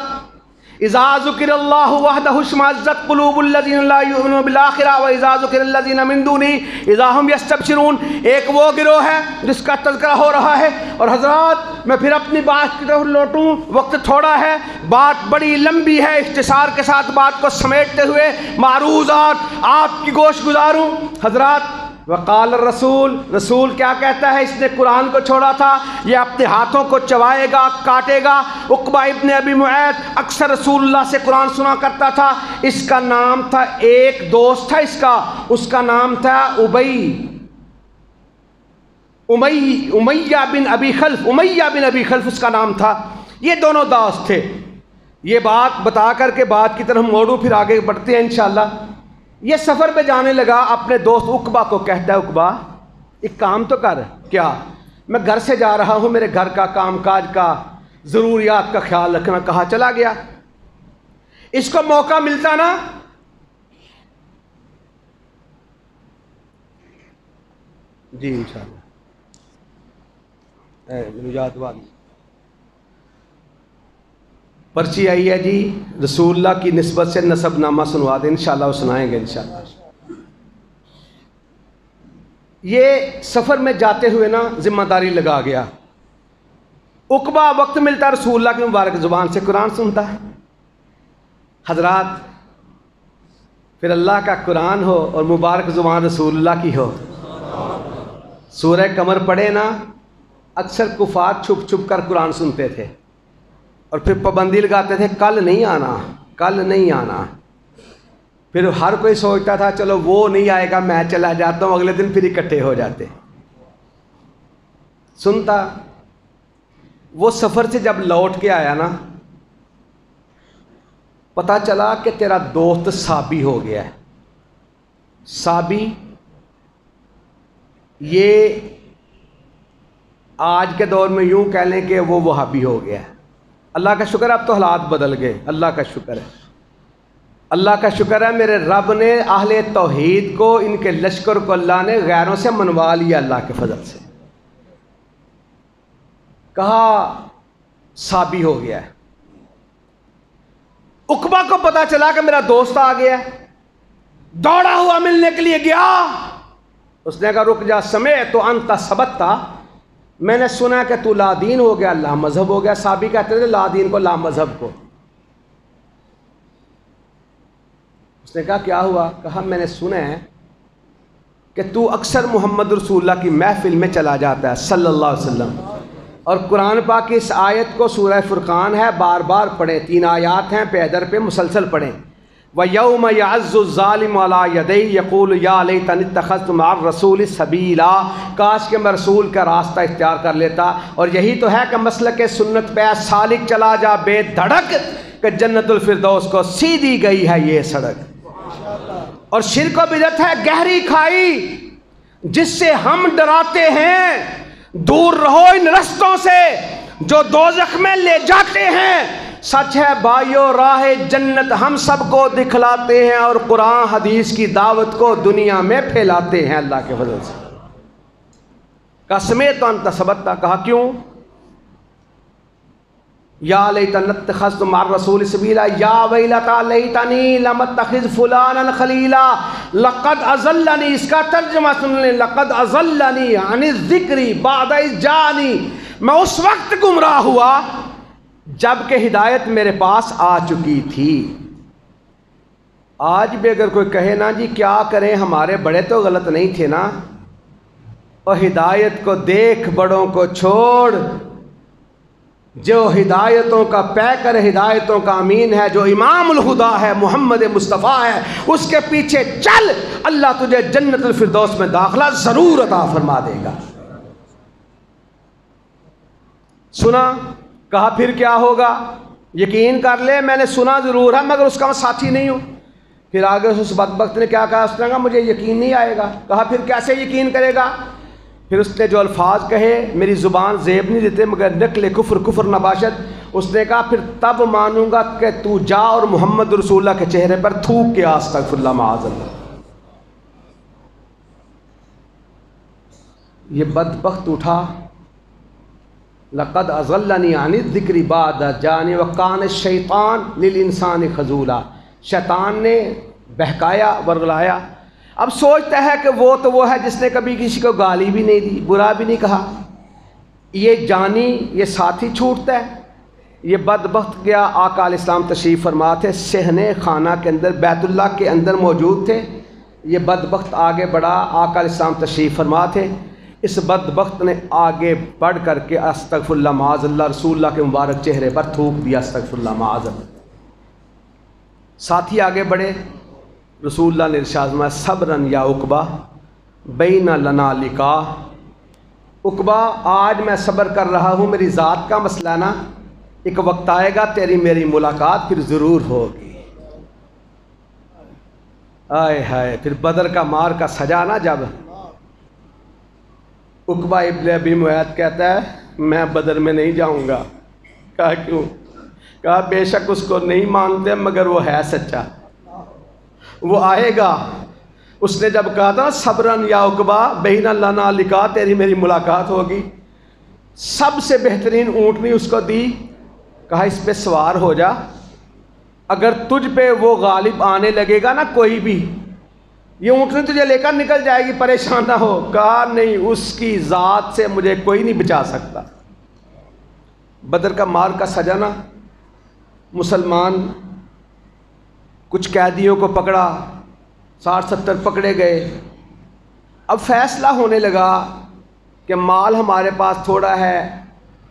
اذا ذکر اللہ وحدہ اشمئزت قلوب الذین لا یؤمنون بالآخرہ واذا ذکر الذین من دونہ اذا ہم یستبشرون. ایک وہ گروہ ہے جس کا تذکرہ ہو رہا ہے. اور حضرات میں پھر اپنی بات کی طرف لوٹوں, وقت تھوڑا ہے, بات بڑی لمبی ہے, اختصار کے ساتھ بات کو سمیٹتے ہوئے معروضات آپ کی گوش گزاروں. حضرات وقال الرسول، رسول کیا کہتا ہے؟ اس نے قرآن کو چھوڑا تھا، یہ اپنے ہاتھوں کو چبائے گا، کاٹے گا۔ عقبہ ابن ابی معیط اکثر رسول اللہ سے قرآن سنا کرتا تھا۔ اس کا نام تھا، ایک دوست تھا اس کا نام تھا امیہ بن ابی خلف اس کا نام تھا۔ یہ دونوں دوست تھے۔ یہ بات بتا کر کے بات کی طرف موڑوں، پھر آگے بڑھتے ہیں انشاءاللہ۔ یہ سفر پہ جانے لگا، اپنے دوست عقبہ کو کہتا ہے، عقبہ ایک کام تو کر۔ کیا؟ میں گھر سے جا رہا ہوں، میرے گھر کا کام کاج کا ضروریات کا خیال رکھنا۔ کہا چلا گیا؟ اس کو موقع ملتا نا، جی انشاءاللہ پرچی آئی ہے جی، رسول اللہ کی نسبت سے نسب نامہ سنوا دیں، انشاءاللہ وہ سنائیں گے انشاءاللہ۔ یہ سفر میں جاتے ہوئے نا ذمہ داری لگا گیا۔ عقبہ وقت ملتا رسول اللہ کی مبارک زبان سے قرآن سنتا ہے۔ حضرات، پھر اللہ کا قرآن ہو اور مبارک زبان رسول اللہ کی ہو۔ سورہ قمر پڑھے نا، اکثر کفار چھپ چھپ کر قرآن سنتے تھے اور پھر پابندی لگاتے تھے، کل نہیں آنا، کل نہیں آنا۔ پھر ہر کوئی سوچتا تھا چلو وہ نہیں آئے گا، میں چلا جاتا ہوں، اگلے دن پھر اکٹھے ہو جاتے۔ سنتا۔ وہ سفر سے جب لوٹ کے آیا نا، پتہ چلا کہ تیرا دوست صابی ہو گیا ہے۔ صابی یہ آج کے دور میں یوں کہہ لیں کہ وہ وہابی ہو گیا ہے۔ اللہ کا شکر ہے اب تو حالات بدل گئے، اللہ کا شکر ہے، اللہ کا شکر ہے، میرے رب نے اہل توحید کو، ان کے لشکر کو اللہ نے غیروں سے منوا لیا اللہ کے فضل سے۔ کہا صابی ہو گیا ہے۔ عقبہ کو پتا چلا کہ میرا دوست آ گیا ہے، دوڑا ہوا ملنے کے لیے گیا۔ اس نے کہا رک جا، سمعت انت سبت، میں نے سنا کہ تو لا دین ہو گیا، لا مذہب ہو گیا۔ صحابی کہتے تھے لا دین کو، لا مذہب کو۔ اس نے کہا کیا ہوا؟ کہا میں نے سنا ہے کہ تو اکثر محمد رسول اللہ کی محفل میں چلا جاتا ہے صلی اللہ علیہ وسلم، اور قرآن پاک کی اس آیت کو، سورہ فرقان ہے، بار بار پڑھیں، 3 آیات ہیں، پیدر پہ مسلسل پڑھیں۔ وَيَوْمَ يَعَزُّ الظَّالِمُ عَلَىٰ يَدَيْهِ يَقُولُ يَا لَيْتَنِي اتَّخَذْتُ مَعَ الرَّسُولِ سَبِيلًا، کاش کہ میں رسول کا راستہ اختیار کر لیتا۔ اور یہی تو ہے کہ مسلک سنت پہ سالک چلا جا بے دھڑک، کہ جنت الفردوس کو سیدھی گئی ہے یہ سڑک۔ اور شرک و بدعت ہے گہری کھائی جس سے ہم ڈراتے ہیں، دور رہو ان رستوں سے جو دوزخ میں لے جاتے ہیں۔ سچ ہے بھائیو، راہ جنت ہم سب کو دکھلاتے ہیں اور قرآن حدیث کی دعوت کو دنیا میں پھیلاتے ہیں اللہ کے فضل سے۔ قسمیں تو انت سبتا، کہا کیوں؟ یا لیتنی اتخذت مع الرسول سبیلا، یا ویلتا لیتنی لم اتخذ فلانا خلیلا، لقد اضلنی، اس کا ترجمہ سن لیں، لقد اضلنی عن الذکر بعد اذ جاءنی، میں اس وقت گمراہ ہوا جب کہ ہدایت میرے پاس آ چکی تھی۔ آج بھی اگر کوئی کہے نا جی کیا کریں، ہمارے بڑے تو غلط نہیں تھے نا، اور ہدایت کو دیکھ بڑوں کو چھوڑ، جو ہدایتوں کا پیکر، ہدایتوں کا امین ہے، جو امام الہدا ہے، محمد مصطفیٰ ہے، اس کے پیچھے چل، اللہ تجھے جنت الفردوس میں داخلہ ضرور عطا فرما دے گا۔ سنا؟ کہا پھر کیا ہوگا؟ یقین کر لے، میں نے سنا ضرور ہے مگر اس کا میں ساتھی نہیں ہوں۔ پھر آگے اس بدبخت نے کیا کہا؟ اس نے کہا مجھے یقین نہیں آئے گا۔ کہا پھر کیسے یقین کرے گا؟ پھر اس نے جو الفاظ کہے، میری زبان زیب نہیں دیتے مگر نقل کفر کفر نباشت، اس نے کہا پھر تب مانوں گا کہ تو جا اور محمد رسول اللہ کے چہرے پر تھوک کے استغفر اللہ معاذ اللہ۔ یہ بدبخت اٹھا، لقد اضلنی عن الذکر بعد جانے وکان الشیطان للانسان خذولا، شیطان نے بہکایا ورگلایا۔ اب سوچتا ہے کہ وہ تو وہ ہے جس نے کبھی کسی کو گالی بھی نہیں دی، برا بھی نہیں کہا، یہ جانی، یہ ساتھی چھوٹتا ہے۔ یہ بدبخت گیا، آقا علیہ السلام تشریف فرما تھے صحن خانہ کے اندر، بیت اللہ کے اندر موجود تھے، یہ بدبخت آگے بڑھا، آقا علیہ السلام تشریف فرما تھے، اس بدبخت نے آگے بڑھ کر کے استغفر اللہ معاذ اللہ رسول اللہ کے مبارک چہرے پر تھوک دیا، استغفر اللہ معاذ اللہ۔ ساتھی آگے بڑھے، رسول اللہ نے ارشاد فرمایا صبرن یا عقبہ بین لنا لقاء، عقبہ آج میں صبر کر رہا ہوں، میری ذات کا مسئلہ نا، ایک وقت آئے گا تیری میری ملاقات پھر ضرور ہوگی۔ آئے ہائے، پھر بدر کا مار کا سجا نا، جب عقبہ ابن ابی معیط کہتا ہے میں بدر میں نہیں جاؤں گا۔ کہا کیوں؟ کہا بے شک اس کو نہیں مانتے مگر وہ ہے سچا، وہ آئے گا۔ اس نے جب کہا تھا صبرن یا عقبہ بین لنا لقاء، تیری میری ملاقات ہوگی، سب سے بہترین اونٹنی اس کو دی، کہا اس پہ سوار ہو جا، اگر تجھ پہ وہ غالب آنے لگے گا نا کوئی بھی، یہ اونٹنی تجھے لے کر نکل جائے گی، پریشان نہ ہو۔ کہا نہیں، اس کی ذات سے مجھے کوئی نہیں بچا سکتا۔ بدر کا مار کا سجانا، مسلمان کچھ قیدیوں کو پکڑا، 60-70 پکڑے گئے۔ اب فیصلہ ہونے لگا کہ مال ہمارے پاس تھوڑا ہے،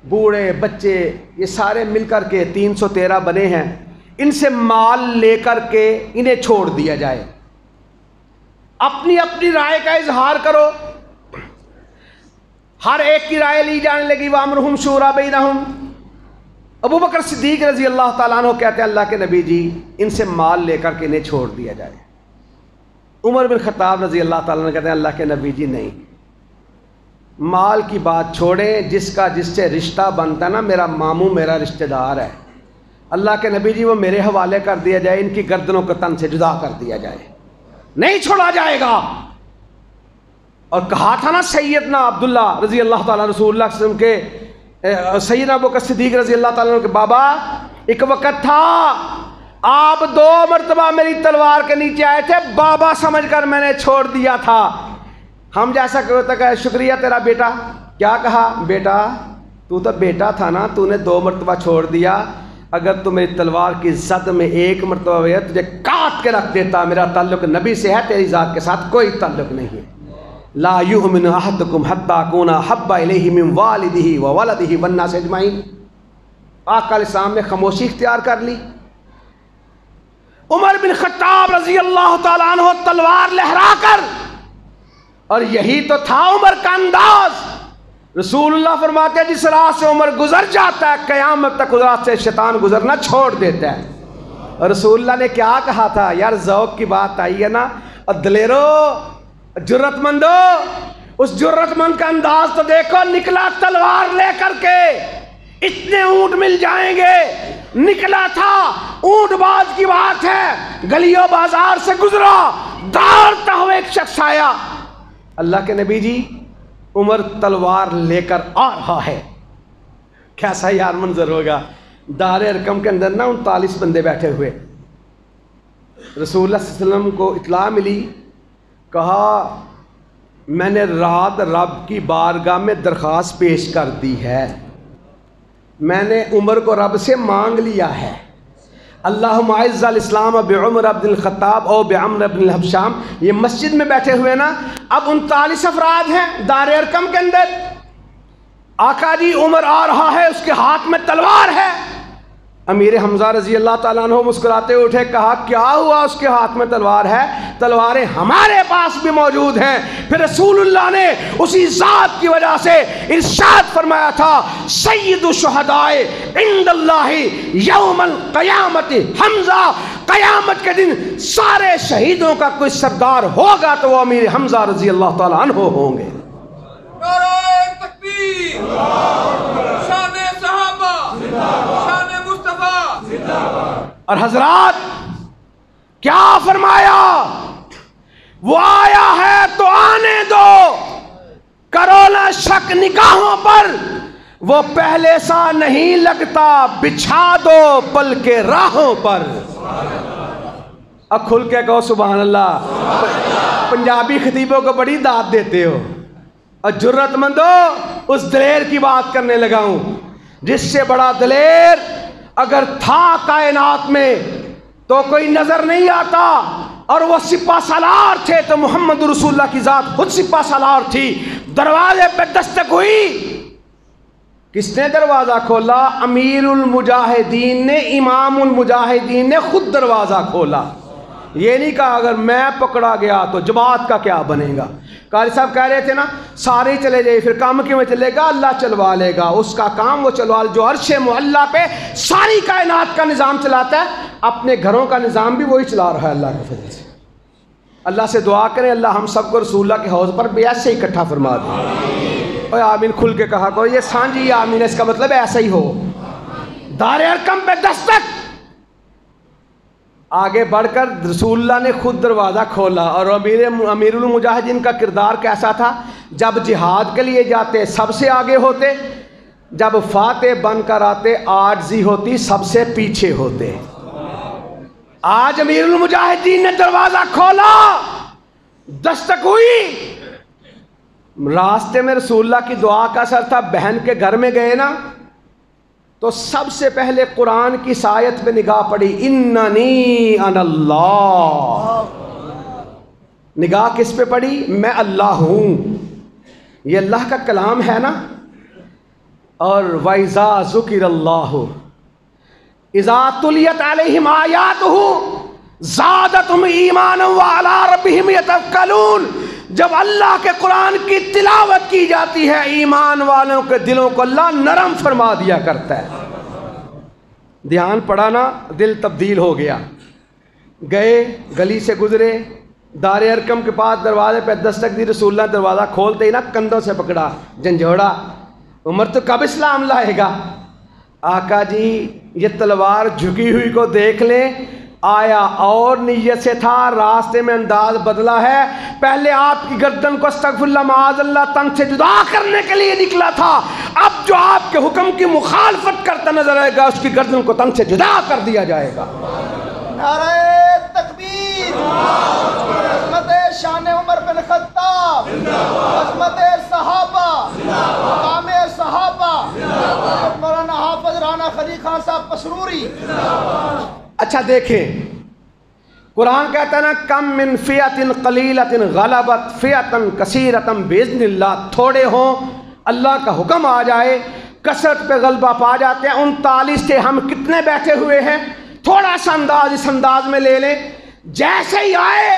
بوڑھے بچے یہ سارے مل کر کے 313 بنے ہیں، ان سے مال لے کر کے انہیں چھوڑ دیا جائے۔ اپنی اپنی رائے کا اظہار کرو، ہر ایک کی رائے لی جانے لگی۔ وَأَمْرُهُمْ شُورَىٰ بَيْنَهُمْ۔ ابو بکر صدیق رضی اللہ تعالیٰ عنہ کہتے ہیں اللہ کے نبی جی ان سے مال لے کر کے انہیں چھوڑ دیا جائے۔ عمر بن خطاب رضی اللہ تعالیٰ عنہ کہتے ہیں اللہ کے نبی جی نہیں، مال کی بات چھوڑیں، جس کا جس سے رشتہ بنتا ہے نا، میرا ماموں میرا رشتہ دار ہے، اللہ کے نبی جی وہ میرے حوالے کر دیا جائے، ان کی گردنوں کو تن سے جدا کر دیا جائے، نہیں چھوڑا جائے گا۔ اور کہا تھا نا سیدنا عبداللہ رضی اللہ تعالیٰ رسول اللہ صلی اللہ علیہ وسلم کے سیدنا ابو بکر صدیق رضی اللہ تعالیٰ عنہ کے بابا، ایک وقت تھا آپ 2 مرتبہ میری تلوار کے نیچے آئے تھے، بابا سمجھ کر میں نے چھوڑ دیا تھا۔ ہم جیسا کہ شکریہ تیرا بیٹا، کیا کہا بیٹا تو بیٹا تھا نا، تو نے 2 مرتبہ چھوڑ دیا، اگر تو میری تلوار کی زد میں 1 مرتبہ ہوئے تجھے کاٹ کے رکھ دیتا، میرا تعلق نبی سے ہے، تیری ذات کے ساتھ کوئی تعلق نہیں ہے۔ لا یؤمن احدکم حتی اکون احب الیہ من والدہ وولدہ والناس اجمعین۔ آقا علیہ السلام نے خاموشی اختیار کر لی۔ عمر بن خطاب رضی اللہ تعالیٰ عنہ تلوار لہرا کر، اور یہی تو تھا عمر کا انداز۔ رسول اللہ فرماتے ہیں جس راہ سے عمر گزر جاتا ہے قیامت تک اس راہ سے شیطان گزرنا چھوڑ دیتا ہے۔ اور رسول اللہ نے کیا کہا تھا؟ یار ذوق کی بات آئی ہے نا، اور دلیرو جرت مندو، اس جرت مند کا انداز تو دیکھو، نکلا تلوار لے کر کے، اتنے اونٹ مل جائیں گے، نکلا تھا، اونٹ باز کی بات ہے، گلیوں بازار سے گزرا، دوڑتا ہوا ایک شخص آیا، اللہ کے نبی جی عمر تلوار لے کر آ رہا ہے۔ کیسا یار منظر ہوگا، دار ارقم کے اندر نا 39 بندے بیٹھے ہوئے، رسول اللہ صلی اللہ علیہ وسلم کو اطلاع ملی، کہا میں نے رات رب کی بارگاہ میں درخواست پیش کر دی ہے، میں نے عمر کو رب سے مانگ لیا ہے، اللہم اعز الاسلام بعمر بن الخطاب او بعمر بن الحبشام۔ یہ مسجد میں بیٹھے ہوئے نا، اب 39 افراد ہیں دار ارقم کے اندر، آقا جی عمر آ رہا ہے، اس کے ہاتھ میں تلوار ہے۔ امیر حمزہ رضی اللہ تعالیٰ عنہ مسکراتے اٹھے، کہا کیا ہوا اس کے ہاتھ میں تلوار ہے؟ تلواریں ہمارے پاس بھی موجود ہیں۔ پھر رسول اللہ نے اسی ذات کی وجہ سے ارشاد فرمایا تھا سید الشہداء عند اللہ یوم القیامت حمزہ، قیامت کے دن سارے شہیدوں کا کوئی سردار ہوگا تو وہ امیر حمزہ رضی اللہ تعالیٰ عنہ ہوں گے۔ نعرہ تکبیر، شان صحابہ، شان مصطفیٰ۔ اور حضرات کیا فرمایا؟ وہ آیا ہے تو آنے دو، کرو نہ شک نگاہوں پر، وہ پہلے سا نہیں لگتا، بچھا دو پل کے راہوں پر۔ اب کھل کے کہو سبحان اللہ۔ پنجابی خطیبوں کو بڑی داد دیتے ہو، اور جرت مندو اس دلیر کی بات کرنے لگا ہوں جس سے بڑا دلیر اگر تھا کائنات میں تو کوئی نظر نہیں آتا، اور وہ سپہ سالار تھے تو محمد رسول اللہ کی ذات خود سپہ سالار تھی۔ دروازے پہ دستک ہوئی، کس نے دروازہ کھولا؟ امیر المجاہدین نے، امام المجاہدین نے خود دروازہ کھولا۔ یہ نہیں کہا اگر میں پکڑا گیا تو جماعت کا کیا بنے گا۔ قاری صاحب کہہ رہے تھے نا سارے چلے جائے پھر کام کیوں چلے گا؟ اللہ چلوا لے گا، اس کا کام وہ چلوا، جو عرش معلیٰ پہ ساری کائنات کا نظام چلاتا ہے، اپنے گھروں کا نظام بھی وہی چلا رہا ہے اللہ کے فضل سے۔ اللہ سے دعا کریں اللہ ہم سب کو رسول اللہ کے حوض پر بھی ایسے ہی اکٹھا فرما دے۔ اوے آمین کھل کے کہا کرو، یہ سانجی آمین، اس کا مطلب ایسا ہی ہو۔ دار ارقم پہ دستک، آگے بڑھ کر رسول اللہ نے خود دروازہ کھولا۔ اور امیر المجاہدین کا کردار کیسا تھا؟ جب جہاد کے لیے جاتے سب سے آگے ہوتے، جب فاتح بن کر آتے عاجزی ہوتی سب سے پیچھے ہوتے۔ آج امیر المجاہدین نے دروازہ کھولا، دستک ہوئی، راستے میں رسول اللہ کی دعا کا اثر تھا، بہن کے گھر میں گئے نا تو سب سے پہلے قرآن کی آیت پہ نگاہ پڑی، اننی انا اللہ۔ نگاہ کس پہ پڑی؟ میں اللہ ہوں، یہ اللہ کا کلام ہے نا۔ اور وَإِذَا ذُكِرَ اللَّهُ اِذَا تُلِيَتْ عَلَيْهِمْ آيَاتُهُ زَادَتْهُمْ ایمانا وَعَلَىٰ رَبِّهِمْ يَتَوَکَّلُونَ۔ جب اللہ کے قرآن کی تلاوت کی جاتی ہے ایمان والوں کے دلوں کو اللہ نرم فرما دیا کرتا ہے۔ دھیان پڑا نا، دل تبدیل ہو گیا۔ گئے، گلی سے گزرے، دار ارقم کے پاس دروازے پہ دستک دی، رسول اللہ دروازہ کھولتے ہی نا کندھوں سے پکڑا، جھنجھوڑا، عمر تو کب اسلام لائے گا؟ آقا جی یہ تلوار جھکی ہوئی کو دیکھ لیں، آیا اور نیت سے تھا، راستے میں انداز بدلا ہے، پہلے آپ کی گردن کو استغفر اللہ معاذ اللہ تن سے جدا کرنے کے لیے نکلا تھا، اب جو آپ کے حکم کی مخالفت کرتا نظر آئے گا اس کی گردن کو تن سے جدا کر دیا جائے گا۔ نعرہ تکبیر، عظمت شان عمر بن خطاب، عظمت صحابہ، مقام صحابہ، مولانا حافظ رانا خلی خان صاحب پسروری۔ اچھا دیکھیں قرآن کہتا ہے نا کم من فئۃ قلیلۃ غلبت فئۃ کثیرۃ باذن اللہ، تھوڑے ہوں اللہ کا حکم آ جائے کثرت پہ غلبہ پا جاتے ہیں۔ 39 تھے، ہم کتنے بیٹھے ہوئے ہیں؟ تھوڑا سا انداز اس انداز میں لے لیں، جیسے ہی آئے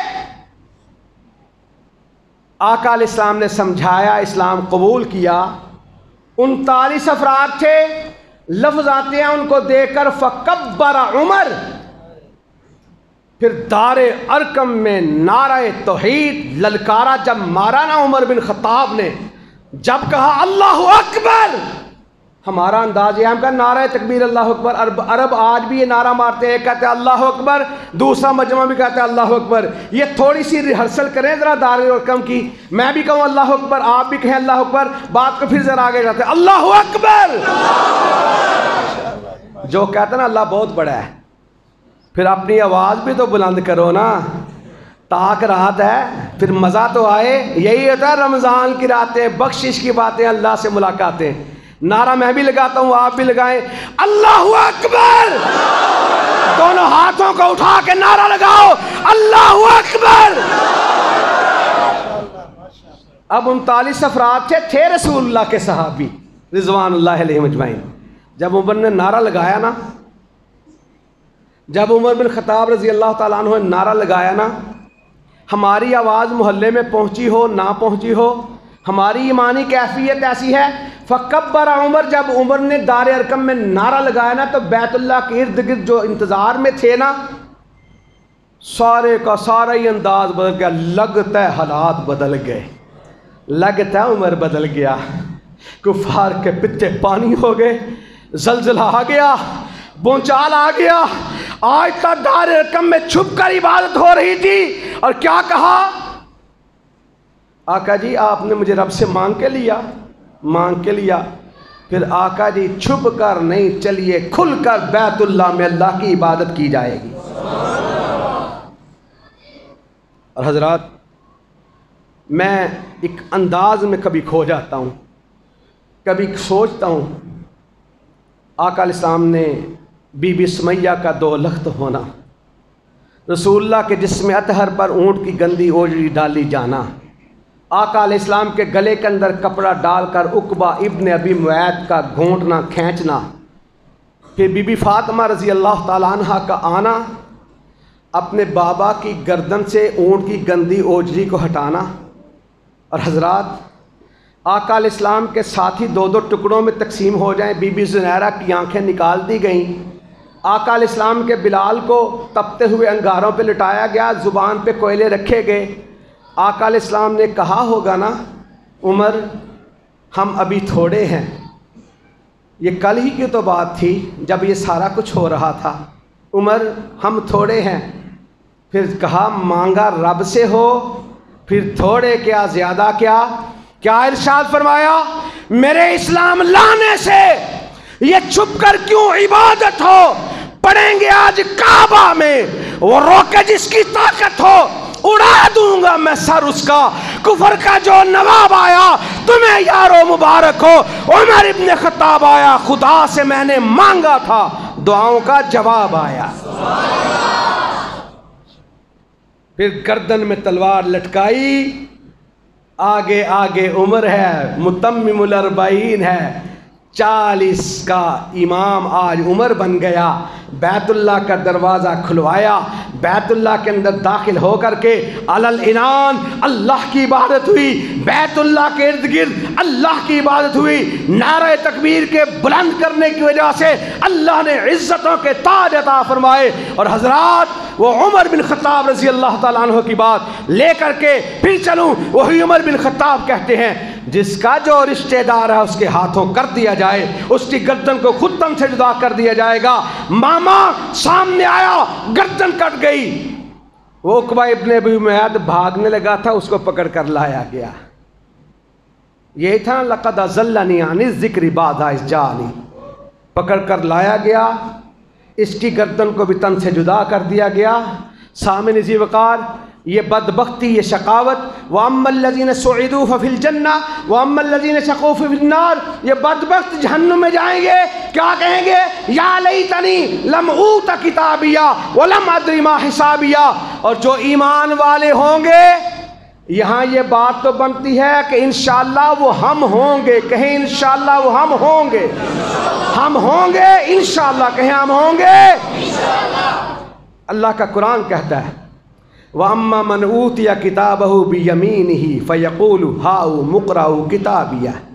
آقا علیہ السلام نے سمجھایا، اسلام قبول کیا۔ 39 افراد تھے، لفظ آتے ہیں ان کو دیکھ کر فکبر عمر، پھر دار ارقم میں نعرہ توحید للکارا جب مارا نا عمر بن خطاب نے، جب کہا اللہ اکبر، ہمارا انداز یہ ہم کا نعرہ تکبیر اللہ اکبر، عرب آج بھی یہ نعرہ مارتے ہیں، کہتے ہیں اللہ اکبر، دوسرا مجمع بھی کہتے ہیں اللہ اکبر۔ یہ تھوڑی سی ریہرسل کریں ذرا دار ارقم کی، میں بھی کہوں اللہ اکبر، آپ بھی کہیں اللہ اکبر، بات کو پھر ذرا آگے جاتے ہیں اللہ اکبر۔ جو کہتے ہیں نا اللہ بہت بڑا ہے، پھر اپنی آواز بھی تو بلند کرو نا، تاک رات ہے پھر مزہ تو آئے۔ یہی ہوتا ہے رمضان کی راتیں، بخشش کی باتیں، اللہ سے ملاقاتیں۔ نعرہ میں بھی لگاتا ہوں، آپ بھی لگائیں اللہ اکبر، دونوں ہاتھوں کو اٹھا کے نعرہ لگاؤ اللہ اکبر۔ اب 39 افراد تھے رسول اللہ کے صحابی رضوان اللہ علیہم اجمعین۔ جب عمر نے نعرہ لگایا نا، جب عمر بن خطاب رضی اللہ تعالیٰ عنہ نے نعرہ لگایا نا، ہماری آواز محلے میں پہنچی ہو نہ پہنچی ہو، ہماری ایمانی کیفیت ایسی ہے۔ فکبر عمر، جب عمر نے دار ارقم میں نعرہ لگایا نا تو بیت اللہ کے ارد گرد جو انتظار میں تھے نا، سارے کا سارا ہی انداز بدل گیا، لگتا ہے حالات بدل گئے، لگتا ہے عمر بدل گیا، کفار کے پتے پانی ہو گئے، زلزلہ آ گیا، بونچال آ گیا۔ آج تک دار ارقم میں چھپ کر عبادت ہو رہی تھی، اور کیا کہا آقا جی آپ نے مجھے رب سے مانگ کے لیا، پھر آقا جی چھپ کر نہیں، چلیے کھل کر بیت اللہ میں اللہ کی عبادت کی جائے گی۔ اور حضرات میں ایک انداز میں کبھی کھو جاتا ہوں، کبھی سوچتا ہوں آقا علیہ السلام نے بی بی سمیہ کا 2 لخت ہونا، رسول اللہ کے جسم اطہر پر اونٹ کی گندی اوجری ڈالی جانا، آقا علیہ السلام کے گلے کے اندر کپڑا ڈال کر عقبہ ابن ابی معیط کا گھونٹنا کھینچنا، پھر بی بی فاطمہ رضی اللہ تعالیٰ عنہ کا آنا، اپنے بابا کی گردن سے اونٹ کی گندی اوجری کو ہٹانا، اور حضرات آقا علیہ السلام کے ساتھی دو دو ٹکڑوں میں تقسیم ہو جائیں۔ بی بی زنیرہ کی آنکھیں نکال دی گئیں، آقا علیہ السلام کے بلال کو تپتے ہوئے انگاروں پہ لٹایا گیا، زبان پہ کوئلے رکھے گئے۔ آقا علیہ السلام نے کہا ہوگا نا، عمر ہم ابھی تھوڑے ہیں، یہ کل ہی کی تو بات تھی جب یہ سارا کچھ ہو رہا تھا، عمر ہم تھوڑے ہیں۔ پھر کہا مانگا رب سے ہو، پھر تھوڑے کیا زیادہ کیا ارشاد فرمایا، میرے اسلام لانے سے یہ چھپ کر کیوں عبادت ہو، پڑھیں گے آج کعبہ میں، وہ روکے جس کی طاقت ہو اڑا دوں گا میں سر اس کا، کفر کا جو نواب آیا تمہیں یارو مبارک ہو، عمر ابن خطاب آیا خدا سے میں نے مانگا تھا، دعاؤں کا جواب آیا۔ پھر گردن میں تلوار لٹکائی، آگے آگے عمر ہے، متمم الاربعین ہے، 40 کا امام آج عمر بن گیا۔ بیت اللہ کا دروازہ کھلوایا، بیت اللہ کے اندر داخل ہو کر کے علل انان اللہ کی عبادت ہوئی، بیت اللہ کے ارد گرد اللہ کی عبادت ہوئی، نعرہ تکبیر کے بلند کرنے کی وجہ سے اللہ نے عزتوں کے تاج عطا فرمائے۔ اور حضرات وہ عمر بن خطاب رضی اللہ تعالیٰ عنہ کی بات لے کر کے پھر چلوں، وہی عمر بن خطاب کہتے ہیں جس کا جو رشتہ دار ہے اس کے ہاتھوں کر دیا جائے، اس کی گردن کو خود تن سے جدا کر دیا جائے گا۔ ماما سامنے آیا، گردن کٹ گئی، وہ عقبہ ابن ابی معیط بھاگنے لگا تھا، اس کو پکڑ کر لایا گیا۔ یہی تھا لقد اضلنی عن الذکر بعد اذ جاءنی، پکڑ کر لایا گیا، اس کی گردن کو بھی تن سے جدا کر دیا گیا۔ سامع ذی وقار، یہ بدبختی، یہ شقاوت، وَأَمَّا الَّذِينَ سُعِدُوا فَفِي الْجَنَّةِ وَأَمَّا الَّذِينَ شَقُوا فِي النَّارِ، یہ بدبخت جہنم میں جائیں گے، کیا کہیں گے؟ یا لیتنی لم اوت کتابیہ ولم ادری ما حسابیہ۔ اور جو ایمان والے ہوں گے، یہاں یہ بات تو بنتی ہے کہ انشاءاللہ وہ ہم ہوں گے، کہیں انشاءاللہ وہ ہم ہوں گے، ہم ہوں گے انشاءاللہ، کہیں ہم ہوں گے۔ اللہ کا قرآن کہتا ہے وَأَمَّا مَنْ أُوتِيَ كِتَابَهُ بِيَمِينِهِ فَيَقُولُ هَاؤُمُ اقْرَءُوا كِتَابِيَهْ۔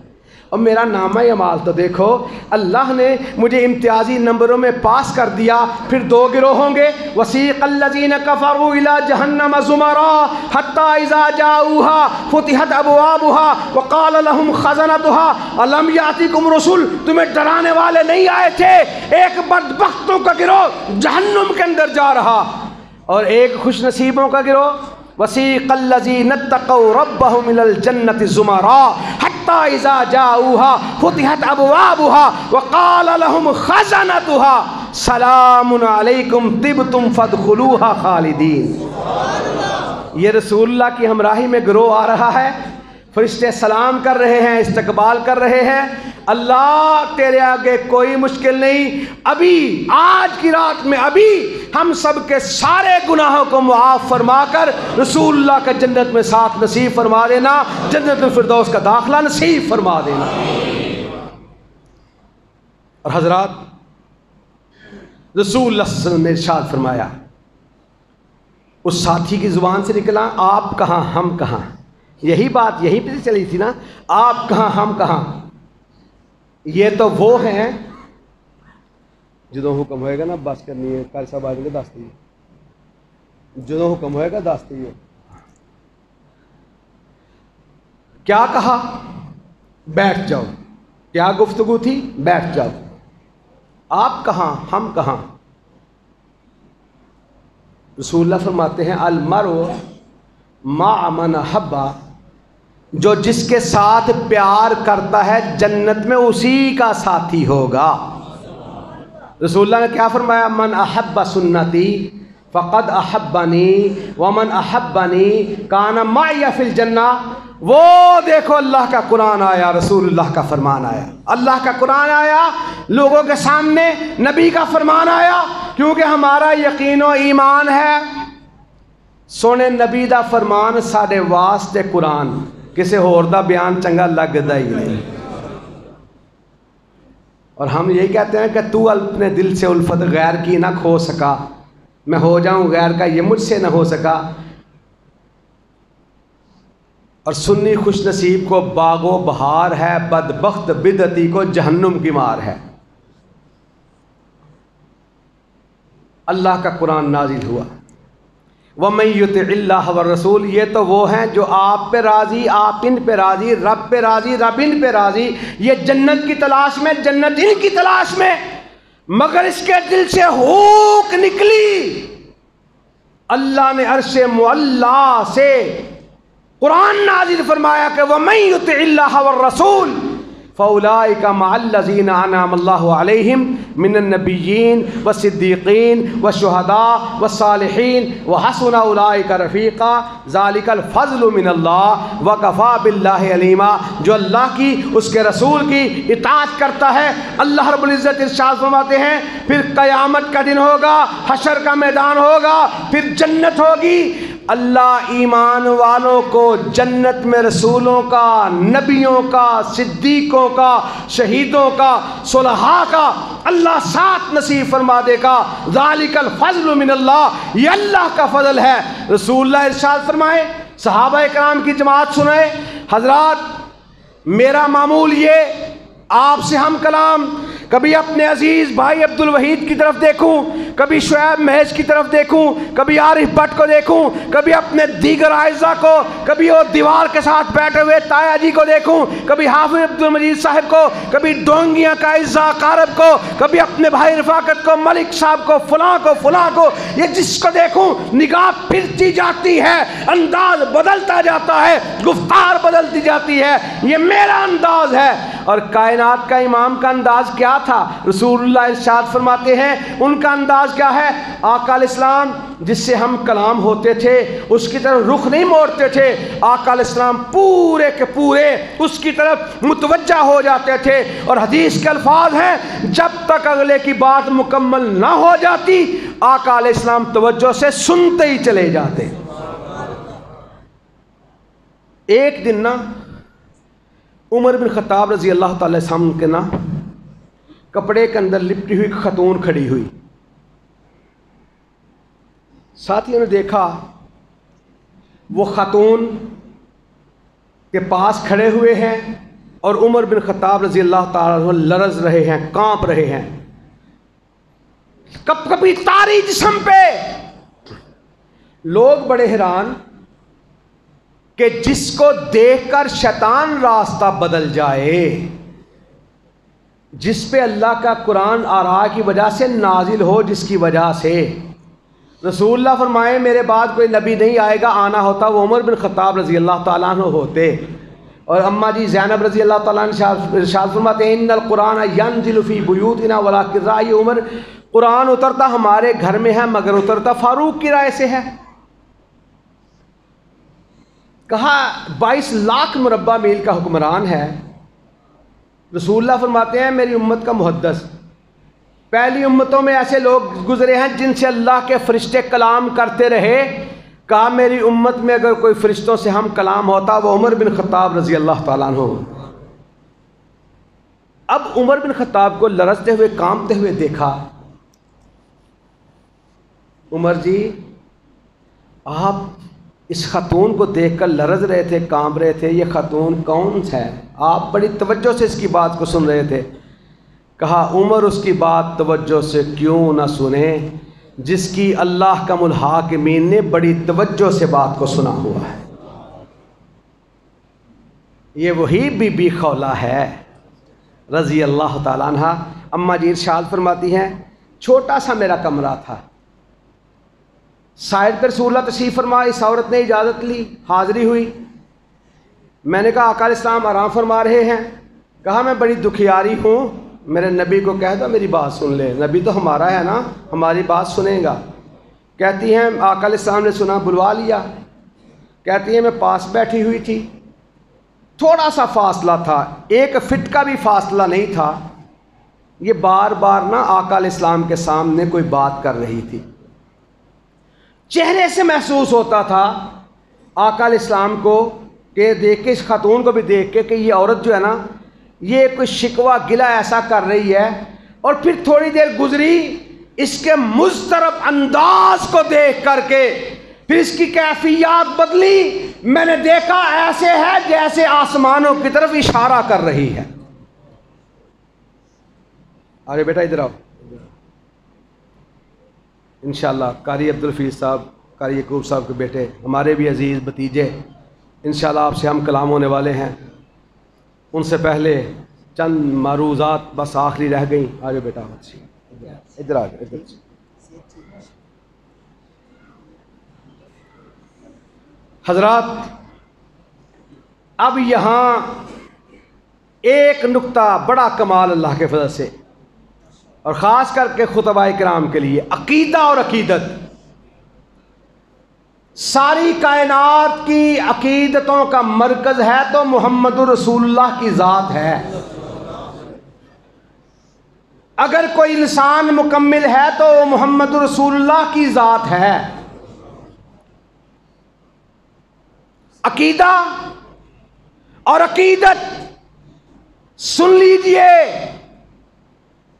اور میرا نامہ اعمال تو دیکھو، اللہ نے مجھے امتیازی نمبروں میں پاس کر دیا۔ پھر دو گروہ ہوں گے، وَسِيقَ الَّذِينَ كَفَرُوا إِلَى جَهَنَّمَ زُمَرًا حَتَّى إِذَا جَاءُوهَا فُتِحَتْ أَبْوَابُهَا وَقَالَ لَهُمْ خَزَنَتُهَا أَلَمْ يَأْتِكُمْ رُسُلٌ، تمہیں ڈرانے والے نہیں آئے تھے؟ ایک بدبختوں کا گروہ جہنم کے اندر جا رہا، اور ایک خوش نصیبوں کا گروہ وَسِيقَ الَّذِينَ اتَّقَوْا رَبَّهُمْ إِلَى الْجَنَّةِ زُمَرًا حَتَّى إِذَا جَاءُوهَا فُتِحَتْ أَبْوَابُهَا وَقَالَ لَهُمْ خَزَنَتُهَا سَلَامٌ عَلَيْكُمْ طِبْتُمْ فَادْخُلُوهَا خَالِدِينَ۔ یہ رسول اللہ کی ہمراہی میں گروہ آ رہا ہے، فرشتے سلام کر رہے ہیں، استقبال کر رہے ہیں، اللہ تیرے آگے کوئی مشکل نہیں، ابھی آج کی رات میں ابھی ہم سب کے سارے گناہوں کو معاف فرما کر رسول اللہ کا جنت میں ساتھ نصیب فرما دینا، جنت الفردوس کا داخلہ نصیب فرما دینا۔ اور حضرات رسول اللہ صلی اللہ علیہ وسلم نے ارشاد فرمایا، اس ساتھی کی زبان سے نکلا آپ کہاں ہم کہاں، یہی بات یہیں پہ چلی تھی نا، آپ کہاں ہم کہاں۔ یہ تو وہ ہیں جدوں حکم ہوئے گا نا بس کرنی ہے، کل سب آدمی دس دیئے، جدوں حکم ہوئے گا دس دیئے۔ کیا کہا؟ بیٹھ جاؤ۔ کیا گفتگو تھی؟ بیٹھ جاؤ۔ آپ کہاں ہم کہاں؟ رسول اللہ فرماتے ہیں المرء مع من احب، جو جس کے ساتھ پیار کرتا ہے جنت میں اسی کا ساتھی ہوگا۔ رسول اللہ نے کیا فرمایا؟ من احب سنتی فقد احبنی ومن احبنی کان معی فی الجنہ۔ وہ دیکھو اللہ کا قرآن آیا، رسول اللہ کا فرمان آیا، اللہ کا قرآن آیا، لوگوں کے سامنے نبی کا فرمان آیا، کیونکہ ہمارا یقین و ایمان ہے سونے نبی دا فرمان ساڈے واسطے قرآن، کسی ہور دا بیان چنگا لگدا ہی نہیں۔ اور ہم یہی کہتے ہیں کہ تو اپنے دل سے الفت غیر کی نہ کھو سکا، میں ہو جاؤں غیر کا یہ مجھ سے نہ ہو سکا۔ اور سنی خوش نصیب کو باغ و بہار ہے، بدبخت بدعتی کو جہنم کی مار ہے۔ اللہ کا قرآن نازل ہوا، وَمَن يُطِعِ اللَّهَ وَالرَّسُولَ، یہ تو وہ ہیں جو آپ پہ راضی، آپ ان پہ راضی، رب پہ راضی، رب ان پہ راضی۔ یہ جنت کی تلاش میں، جنت ان کی تلاش میں، مگر اس کے دل سے ہوک نکلی۔ اللہ نے عرش معلیٰ سے قرآن نازل فرمایا کہ وَمَن يُطِعِ اللَّهَ وَالرَّسُولَ فَأُولَٰئِكَ مَعَ الَّذِينَ أَنْعَمَ اللَّهُ عَلَيْهِمْ مِنَ النَّبِيِّينَ وَالصِّدِّيقِينَ وَالشُّهَدَاءِ وَالصَّالِحِينَ وَحَسُنَ أُولَٰئِكَ رَفِيقًا ذَلِكَ الْفَضْلُ مِنَ اللَّهِ وَكَفَىٰ بِاللَّهِ عَلِيمًا۔ جو اللہ کی، اس کے رسول کی اطاعت کرتا ہے، اللہ رب العزت ارشاد فرماتے ہیں پھر قیامت کا دن ہوگا، حشر کا میدان ہوگا، پھر جنت ہوگی۔ اللہ ایمان والوں کو جنت میں رسولوں کا، نبیوں کا، صدیقوں کا، شہیدوں کا، صلحاء کا اللہ ساتھ نصیب فرما دے گا۔ ذالک الفضل من اللہ، یہ اللہ کا فضل ہے۔ رسول اللہ ارشاد فرمائے، صحابہ کرام کی جماعت سنائے، حضرات میرا معمول یہ، آپ سے ہم کلام کبھی اپنے عزیز بھائی عبد الوحید کی طرف دیکھوں، کبھی شعیب محض کی طرف دیکھوں، کبھی عارف بٹ کو دیکھوں، کبھی اپنے دیگر اعزاء کو، کبھی وہ دیوار کے ساتھ بیٹھے ہوئے تایا جی کو دیکھوں، کبھی حافظ عبد المجید صاحب کو، کبھی ڈونگیاں کا اعزاء قارب کو، کبھی اپنے بھائی رفاقت کو، ملک صاحب کو، فلاں کو، یہ جس کو دیکھوں نگاہ پھرتی جاتی ہے، انداز بدلتا جاتا ہے، گفتار بدلتی جاتی ہے۔ یہ میرا انداز ہے۔ اور کائنات کا امام کا انداز کیا تھا؟ رسول اللہ ارشاد فرماتے ہیں ان کا انداز کیا ہے؟ آقا علیہ السلام جس سے ہم کلام ہوتے تھے اس کی طرف رخ نہیں موڑتے تھے، آقا علیہ السلام پورے کے پورے اس کی طرف متوجہ ہو جاتے تھے۔ اور حدیث کے الفاظ ہیں جب تک اگلے کی بات مکمل نہ ہو جاتی آقا علیہ السلام توجہ سے سنتے ہی چلے جاتے۔ ایک دن نا عمر بن خطاب رضی اللہ تعالی عنہ کے نا کپڑے کے اندر لپٹی ہوئی خاتون کھڑی ہوئی، ساتھیوں نے دیکھا وہ خاتون کے پاس کھڑے ہوئے ہیں اور عمر بن خطاب رضی اللہ تعالی عنہ لرز رہے ہیں، کانپ رہے ہیں، کپ کپی طاری جسم پہ۔ لوگ بڑے حیران کہ جس کو دیکھ کر شیطان راستہ بدل جائے، جس پہ اللہ کا قرآن آرا کی وجہ سے نازل ہو، جس کی وجہ سے رسول اللہ فرمائے میرے بعد کوئی نبی نہیں آئے گا، آنا ہوتا وہ عمر بن خطاب رضی اللہ تعالیٰ عنہ ہوتے۔ اور اماں جی زینب رضی اللہ تعالیٰ عنہ ارشاد فرماتے ہیں ان القرآن ینزل فی بیوتنا ولکن رأی عمر، قرآن اترتا ہمارے گھر میں ہے مگر اترتا فاروق کی رائے سے ہے۔ کہا 22 لاکھ مربع میل کا حکمران ہے۔ رسول اللہ فرماتے ہیں میری امت کا محدث، پہلی امتوں میں ایسے لوگ گزرے ہیں جن سے اللہ کے فرشتے کلام کرتے رہے، کہا میری امت میں اگر کوئی فرشتوں سے ہم کلام ہوتا وہ عمر بن خطاب رضی اللہ تعالیٰ عنہ۔ اب عمر بن خطاب کو لرزتے ہوئے کانپتے ہوئے دیکھا۔ عمر جی آپ اس خاتون کو دیکھ کر لرز رہے تھے، کانپ رہے تھے، یہ خاتون کون ہے؟ آپ بڑی توجہ سے اس کی بات کو سن رہے تھے۔ کہا عمر اس کی بات توجہ سے کیوں نہ سنیں جس کی اللہ کا الحاکمین نے بڑی توجہ سے بات کو سنا ہوا ہے۔ یہ وہی بی بی خولہ ہے رضی اللہ تعالیٰ عنہ۔ اماں جی ارشاد فرماتی ہیں چھوٹا سا میرا کمرہ تھا، سائر پر رسول اللہ تشریف فرما، اس عورت نے اجازت لی، حاضری ہوئی۔ میں نے کہا آقا علیہ السلام آرام فرما رہے ہیں؟ کہا میں بڑی دکھیاری ہوں، میرے نبی کو کہہ دو میری بات سن لے، نبی تو ہمارا ہے نا، ہماری بات سنیں گا۔ کہتی ہیں آقا علیہ السلام نے سنا، بلوا لیا۔ کہتی ہیں میں پاس بیٹھی ہوئی تھی، تھوڑا سا فاصلہ تھا، 1 فٹ کا بھی فاصلہ نہیں تھا، یہ بار بار نا آقا علیہ السلام کے سامنے کوئی بات کر رہی تھی۔ چہرے سے محسوس ہوتا تھا آقا علیہ السلام کو کہ دیکھ کے، اس خاتون کو بھی دیکھ کے، کہ یہ عورت جو ہے نا یہ کوئی شکوہ گلہ ایسا کر رہی ہے. اور پھر تھوڑی دیر گزری، اس کے مضطرب انداز کو دیکھ کر کے پھر اس کی کیفیات بدلی. میں نے دیکھا ایسے ہے جیسے آسمانوں کی طرف اشارہ کر رہی ہے. ارے بیٹا ادھر آؤ. انشاءاللہ قاری عبدالحفیظ صاحب، قاری یعقوب صاحب کے بیٹے، ہمارے بھی عزیز بھتیجے، انشاءاللہ آپ سے ہم کلام ہونے والے ہیں. ان سے پہلے چند معروضات بس آخری رہ گئیں. آ جاؤ بیٹا، ادھر آ جاؤ ادھر. حضرات، اب یہاں ایک نقطہ بڑا کمال اللہ کے فضل سے، اور خاص کر کے خطباء کرام کے لیے، عقیدہ اور عقیدت. ساری کائنات کی عقیدتوں کا مرکز ہے تو محمد رسول اللہ کی ذات ہے. اگر کوئی انسان مکمل ہے تو وہ محمد رسول اللہ کی ذات ہے. عقیدہ اور عقیدت سن لیجئے.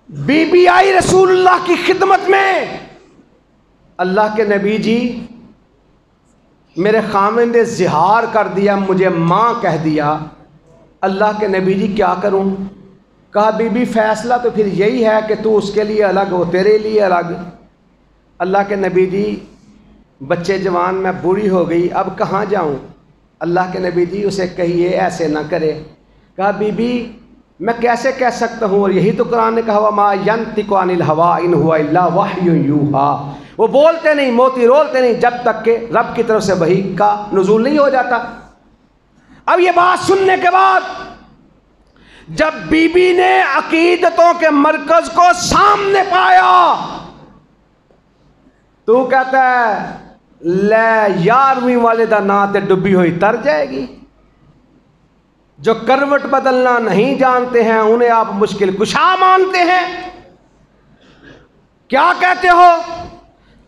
بی بی آئی رسول اللہ کی خدمت میں، اللہ کے نبی جی میرے خامند نے زہار کر دیا، مجھے ماں کہہ دیا. اللہ کے نبی جی کیا کروں؟ کہا بی بی فیصلہ تو پھر یہی ہے کہ تو اس کے لیے الگ، وہ تیرے لیے الگ. اللہ کے نبی جی بچے جوان، میں بوڑھی ہو گئی، اب کہاں جاؤں؟ اللہ کے نبی جی اسے کہیے ایسے نہ کرے. کہا بی بی میں کیسے کہہ سکتا ہوں؟ اور یہی تو قرآن نے کہا وَمَا يَنطِقُ عَنِ الْهَوَىٰ إِنْ هُوَ إِلَّا وَحْيٌ يُوحَىٰ. وہ بولتے نہیں، موتی رولتے نہیں جب تک کہ رب کی طرف سے وحی کا نزول نہیں ہو جاتا. اب یہ بات سننے کے بعد جب بی بی نے عقیدتوں کے مرکز کو سامنے پایا تو کہتا ہے لے 11ویں والدہ ناتے ڈبی ہوئی تر جائے گی. جو کروٹ بدلنا نہیں جانتے ہیں انہیں آپ مشکل کشا مانتے ہیں. کیا کہتے ہو؟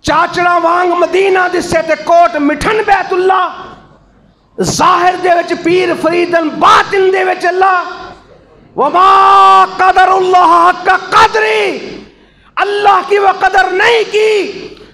چاچڑا وانگ مدینہ دسے تے کوٹ مٹھن بیت اللہ، ظاہر دے وچ پیر فریدن، باطن دے وچ اللہ. وما قدر اللہ حق قدری، اللہ کی وہ قدر نہیں کی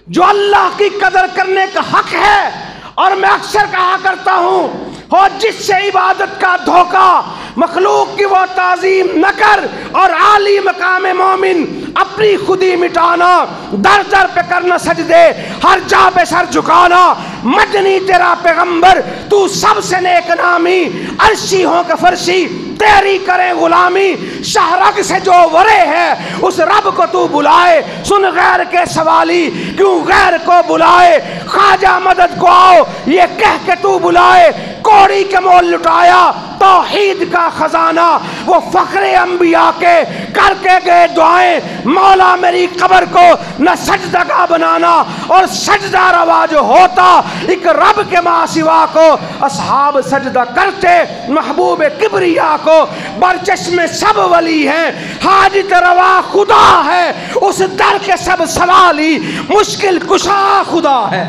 جو اللہ کی قدر کرنے کا حق ہے. اور میں اکثر کہا کرتا ہوں ہو جس سے عبادت کا دھوکہ، مخلوق کی وہ تعظیم نہ کر، اور عالی مقام مومن اپنی خودی مٹانا، در در پہ کرنا سجدے، ہر جا پہ سر جھکانا. مدنی تیرا پیغمبر، تو سب سے نیک نامی، عرشی ہوں کہ فرشی تیری کریں غلامی. شہرگ سے جو ورے ہے اس رب کو تو بلائے، سن غیر کے سوالی کیوں غیر کو بلائے. خواجہ مدد کو آؤ یہ کہہ کے تو بلائے، کوڑی کے مول لٹایا توحید کا خزانہ. وہ فخر انبیاء کے کر کے گئے دعائیں، مولا میری قبر کو نہ سجدہ گاہ بنانا، اور سجدہ روا جو ہوتا ایک رب کے ماں سوا کو اصحاب سجدہ کرتے محبوب کبریا کو. برچشم سب ولی ہیں، حاجت روا خدا ہے، اس در کے سب سوالی مشکل کشا خدا ہے.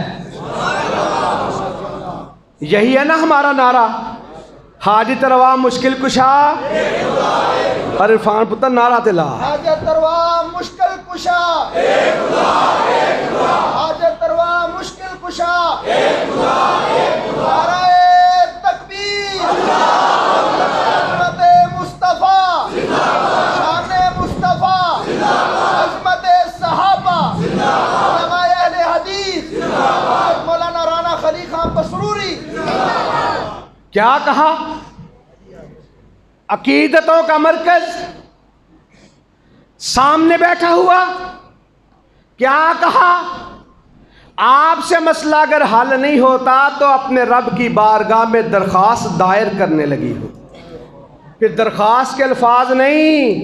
یہی ہے نا ہمارا نعرہ، حاجت روا مشکل کشا. اور عرفان پتر نعرہ تلا حاجت روا مشکل کشا، حاجت روا مشکل کشا. نعرہ تکبیر، عظمت مصطفیٰ، شان مصطفیٰ، عظمت صحابہ، علماء اہل حدیث، مولانا رانا خلی خان پسروری. کیا کہا؟ عقیدتوں کا مرکز سامنے بیٹھا ہوا. کیا کہا؟ آپ سے مسئلہ اگر حل نہیں ہوتا تو اپنے رب کی بارگاہ میں درخواست دائر کرنے لگی ہو. پھر درخواست کے الفاظ نہیں،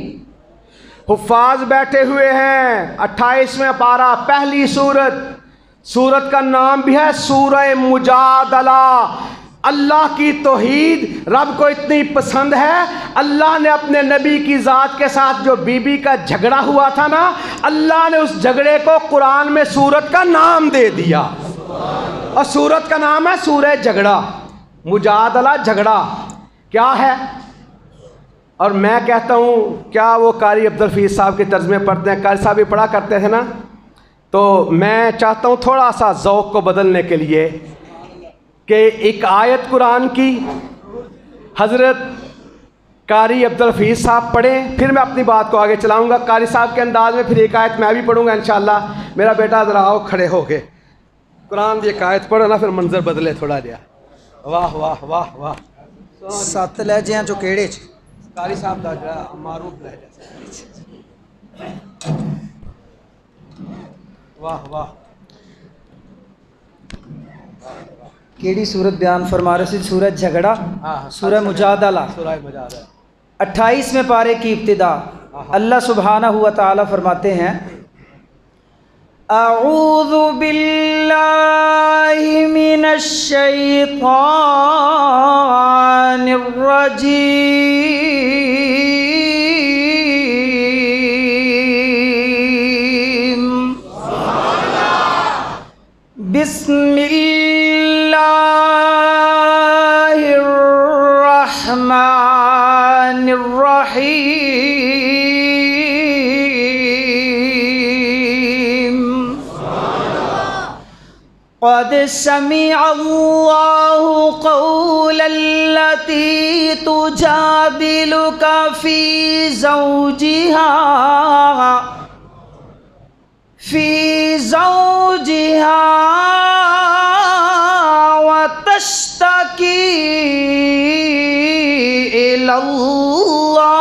حفاظ بیٹھے ہوئے ہیں. 28واں پارہ، پہلی سورت کا نام بھی ہے سورہ مجادلہ. اللہ کی توحید رب کو اتنی پسند ہے، اللہ نے اپنے نبی کی ذات کے ساتھ جو بی بی کا جھگڑا ہوا تھا نا، اللہ نے اس جھگڑے کو قرآن میں سورت کا نام دے دیا. اور سورت کا نام ہے سورہ جھگڑا، مجادلہ، جھگڑا کیا ہے؟ اور میں کہتا ہوں کیا وہ قاری عبدالحفیظ صاحب کے طرز میں پڑھتے ہیں؟ قاری صاحب بھی پڑھا کرتے تھے نا، تو میں چاہتا ہوں تھوڑا سا ذوق کو بدلنے کے لیے کہ ایک آیت قرآن کی حضرت قاری عبدالحفیظ صاحب پڑھیں، پھر میں اپنی بات کو آگے چلاؤں گا قاری صاحب کے انداز میں، پھر ایک آیت میں بھی پڑھوں گا انشاءاللہ۔ میرا بیٹا ذرا آؤ کھڑے ہو کے قرآن کی ایک آیت پڑھو نا، پھر منظر بدلے تھوڑا جہا۔ واہ واہ واہ واہ، 7 لہجے جو کیڑے چ قاری صاحب دا جڑا معروف لہجہ، واہ واہ، کیڑی صورت بیان فرما رہے سی؟ سورہ جھگڑا، سورہ مجادلہ، سورہ مجادلہ 28ویں پارے کی ابتدا۔ اللہ سبحانہ و تعالی فرماتے ہیں اعوذ باللہ من الشیطان الرجیم، بسم اللہ الرحمن الرحیم، قد سمع اللہ قول التي تجادلك في زوجها وتشتكي إلى الله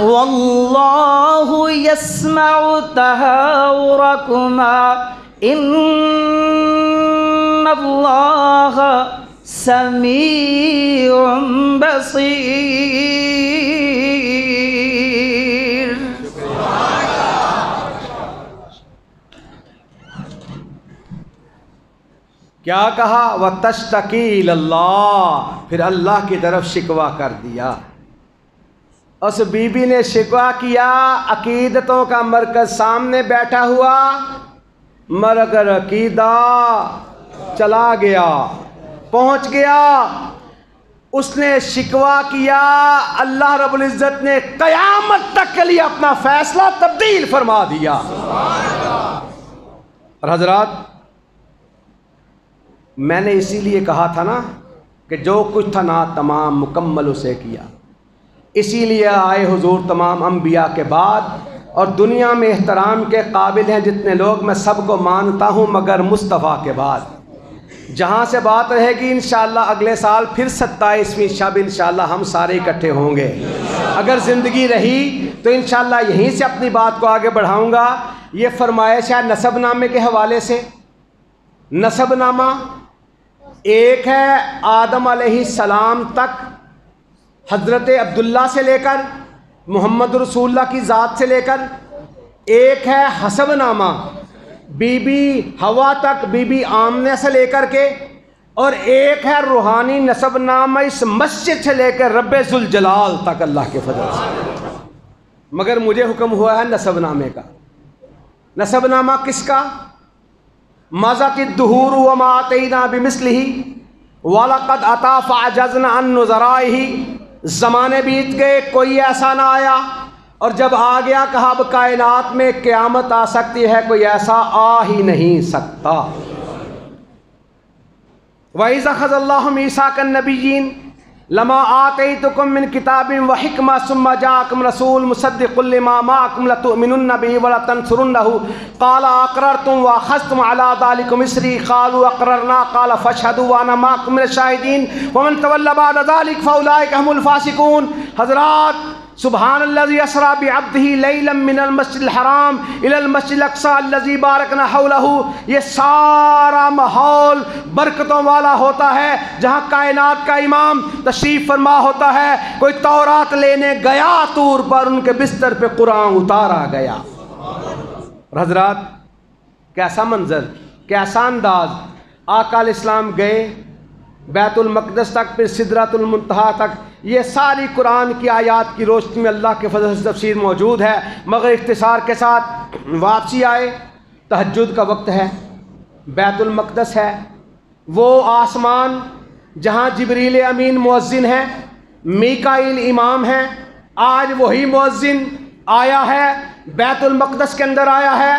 والله يسمع تهاوركما إن الله سميع بصير۔ کیا کہا؟ وَتَشْتَكِي إِلَى اللَّهِ، پھر اللہ کی طرف شکوہ کر دیا۔ اس بی بی نے شکوہ کیا، عقیدتوں کا مرکز سامنے بیٹھا ہوا، مرکز عقیدہ چلا گیا، پہنچ گیا، اس نے شکوہ کیا، اللہ رب العزت نے قیامت تک کے لیے اپنا فیصلہ تبدیل فرما دیا۔ اور حضرات، میں نے اسی لیے کہا تھا نا کہ جو کچھ تھا نا تمام مکمل اسے کیا، اسی لیے آئے حضور تمام انبیاء کے بعد، اور دنیا میں احترام کے قابل ہیں جتنے لوگ، میں سب کو مانتا ہوں مگر مصطفیٰ کے بعد۔ جہاں سے بات رہے گی انشاءاللہ اگلے سال پھر 27ویں شب انشاءاللہ ہم سارے اکٹھے ہوں گے، اگر زندگی رہی تو انشاءاللہ یہیں سے اپنی بات کو آگے بڑھاؤں گا۔ یہ فرمائش ہے نسب نامے کے حوالے سے۔ نسب نامہ ایک ہے آدم علیہ السلام تک حضرت عبداللہ سے لے کر محمد رسول اللہ کی ذات سے لے کر، ایک ہے حسب نامہ بی بی حوا تک بی بی آمنہ سے لے کر کے، اور ایک ہے روحانی نسب نامہ اس مسجد سے لے کر رب ذوالجلال تک اللہ کے فضل سے۔ مگر مجھے حکم ہوا ہے نسب نامے کا۔ نسب نامہ کس کا؟ مَضَتِ الدُّهُورُ وَمَا آتَيْنَا بِمِثْلِهِ وَلَقَدْ أَتَىٰ فَعَجَزْنَا عَن نُّظَرَائِهِ، زمانے بیت گئے کوئی ایسا نہ آیا، اور جب آ گیا کہا اب کائنات میں قیامت آ سکتی ہے، کوئی ایسا آ ہی نہیں سکتا۔ وَإِذَا أَخَذَ اللَّهُ مِيثَاقَ النَّبِيِّينَ لَمَا آتَيْتُكُم مِّن كِتَابٍ وَحِكْمَةٍ ثُمَّ جَاءَكُمْ رَسُولٌ مُصَدِّقٌ لِّمَا مَعَكُمْ لَتُؤْمِنُنَّ بِهِ وَلَتَنصُرُنَّهُ قَالَ أَقْرَرْتُمْ وَأَخَذْتُمْ عَلَىٰ ذَٰلِكُمْ إِصْرِي قَالُوا أَقْرَرْنَا قَالَ فَاشْهَدُوا وَأَنَا مَعَكُمْ مِنَ الشَّاهِدِينَ وَمَن تَوَلَّىٰ بَعْدَ ذَٰلِكَ فَأُولَٰئِكَ هُمُ الْفَاسِقُونَ۔ حضرات، سبحان الذي اسرا بعبده ليلا من المسجد الحرام الى المسجد الاقصى الذي باركنا حوله، یہ سارا ماحول برکتوں والا ہوتا ہے جہاں کائنات کا امام تشریف فرما ہوتا ہے۔ کوئی تورات لینے گیا طور پر، ان کے بستر پہ قرآن اتارا گیا۔ حضرات، کیسا منظر، کیسا انداز! آقا علیہ السلام گئے بیت المقدس تک، پھر سدرۃ المنتہا تک۔ یہ ساری قرآن کی آیات کی روشنی میں اللہ کے فضل سے تفسیر موجود ہے، مگر اختصار کے ساتھ واپسی آئے۔ تہجد کا وقت ہے، بیت المقدس ہے، وہ آسمان جہاں جبریل امین مؤذن ہے، میکائیل امام ہے، آج وہی مؤذن آیا ہے، بیت المقدس کے اندر آیا ہے،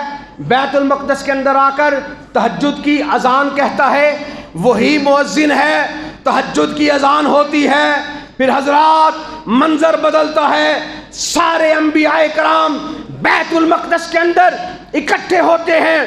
بیت المقدس کے اندر آ کر تہجد کی اذان کہتا ہے، وہی مؤذن ہے، تہجد کی اذان ہوتی ہے، پھر حضرات منظر بدلتا ہے، سارے انبیاء کرام بیت المقدس کے اندر اکٹھے ہوتے ہیں،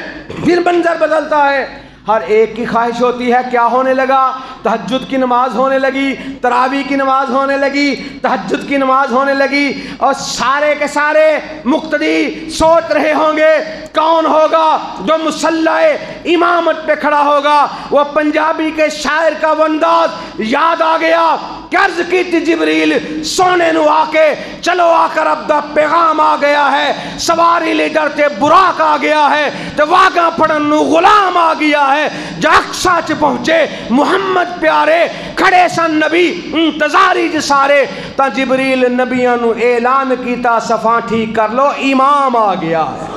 پھر منظر بدلتا ہے، ہر ایک کی خواہش ہوتی ہے کیا ہونے لگا؟ تہجد کی نماز ہونے لگی، تراویح کی نماز ہونے لگی، تہجد کی نماز ہونے لگی، اور سارے کے سارے مقتدی سوچ رہے ہوں گے کون ہوگا جو مصلی امامت پہ کھڑا ہوگا۔ وہ پنجابی کے شاعر کا وہ انداز یاد آ گیا، عرض کی تھی جبریل سونے نو آ کے، چلو آ کر اب دا پیغام آ گیا ہے، سواری لے ڈرتے براق آ گیا ہے، تو واگاں پڑھن نو غلام آ گیا ہے، جا اقصا چ پہنچے محمد پیارے، کھڑے سن نبی انتظاری جی سارے، تا جبریل نبیاں نو اعلان کیتا صفاں ٹھیک کر لو امام آ گیا ہے۔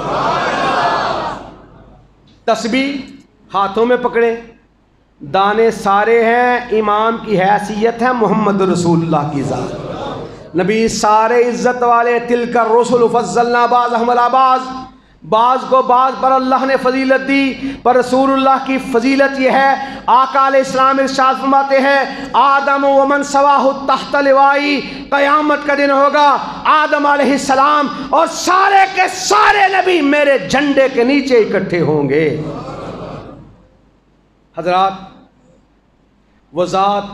تسبیح ہاتھوں میں پکڑے، دانے سارے ہیں، امام کی حیثیت ہے محمد رسول اللہ کی ذات، نبی سارے عزت والے، تلک الرسل فضلنا بعضهم علی بعض، بعض کو بعض پر اللہ نے فضیلت دی، پر رسول اللہ کی فضیلت یہ ہے، آقا علیہ السلام ارشاد فرماتے ہیں آدم ومن سواہ تحت لوائی، قیامت کا دن ہوگا آدم علیہ السلام اور سارے کے سارے نبی میرے جھنڈے کے نیچے اکٹھے ہوں گے۔ حضرات وہ ذات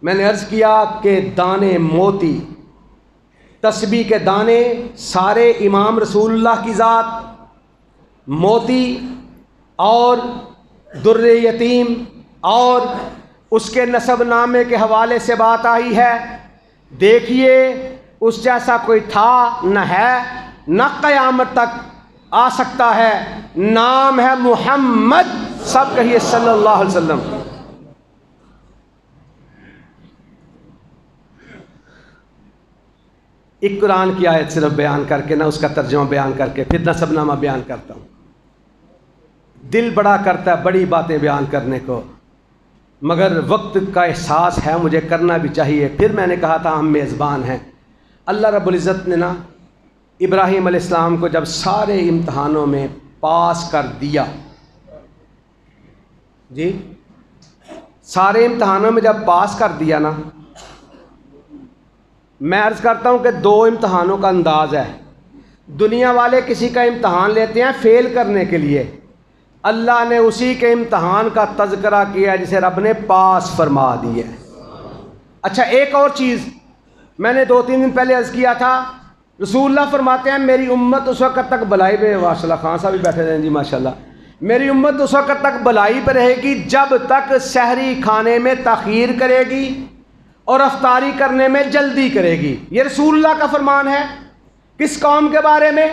میں نے عرض کیا کہ دانے موتی، تسبیح کے دانے سارے امام رسول اللہ کی ذات، موتی اور در یتیم اور اس کے نسب نامے کے حوالے سے بات آئی ہے، دیکھیے اس جیسا کوئی تھا نہ ہے نہ قیامت تک آ سکتا ہے، نام ہے محمد، سب کہیے صلی اللہ علیہ وسلم۔ ایک قرآن کی آیت صرف بیان کر کے، نہ اس کا ترجمہ بیان کر کے، پھر نسب نامہ بیان کرتا ہوں۔ دل بڑا کرتا ہے بڑی باتیں بیان کرنے کو، مگر وقت کا احساس ہے مجھے کرنا بھی چاہیے۔ پھر میں نے کہا تھا ہم میزبان ہیں۔ اللہ رب العزت نے نا ابراہیم علیہ السلام کو جب سارے امتحانوں میں پاس کر دیا، جی سارے امتحانوں میں جب پاس کر دیا نا، میں عرض کرتا ہوں کہ دو امتحانوں کا انداز ہے۔ دنیا والے کسی کا امتحان لیتے ہیں فیل کرنے کے لیے، اللہ نے اسی کے امتحان کا تذکرہ کیا جسے رب نے پاس فرما دیا۔ اچھا ایک اور چیز میں نے 2-3 دن پہلے عرض کیا تھا، رسول اللہ فرماتے ہیں میری امت اس وقت تک بلائی پہ، ماشاء اللہ خان صاحب بھی بیٹھے رہیں جی ماشاء اللہ، میری امت اس وقت تک بلائی پہ رہے گی جب تک سحری کھانے میں تاخیر کرے گی اور افطاری کرنے میں جلدی کرے گی۔ یہ رسول اللہ کا فرمان ہے۔ کس قوم کے بارے میں؟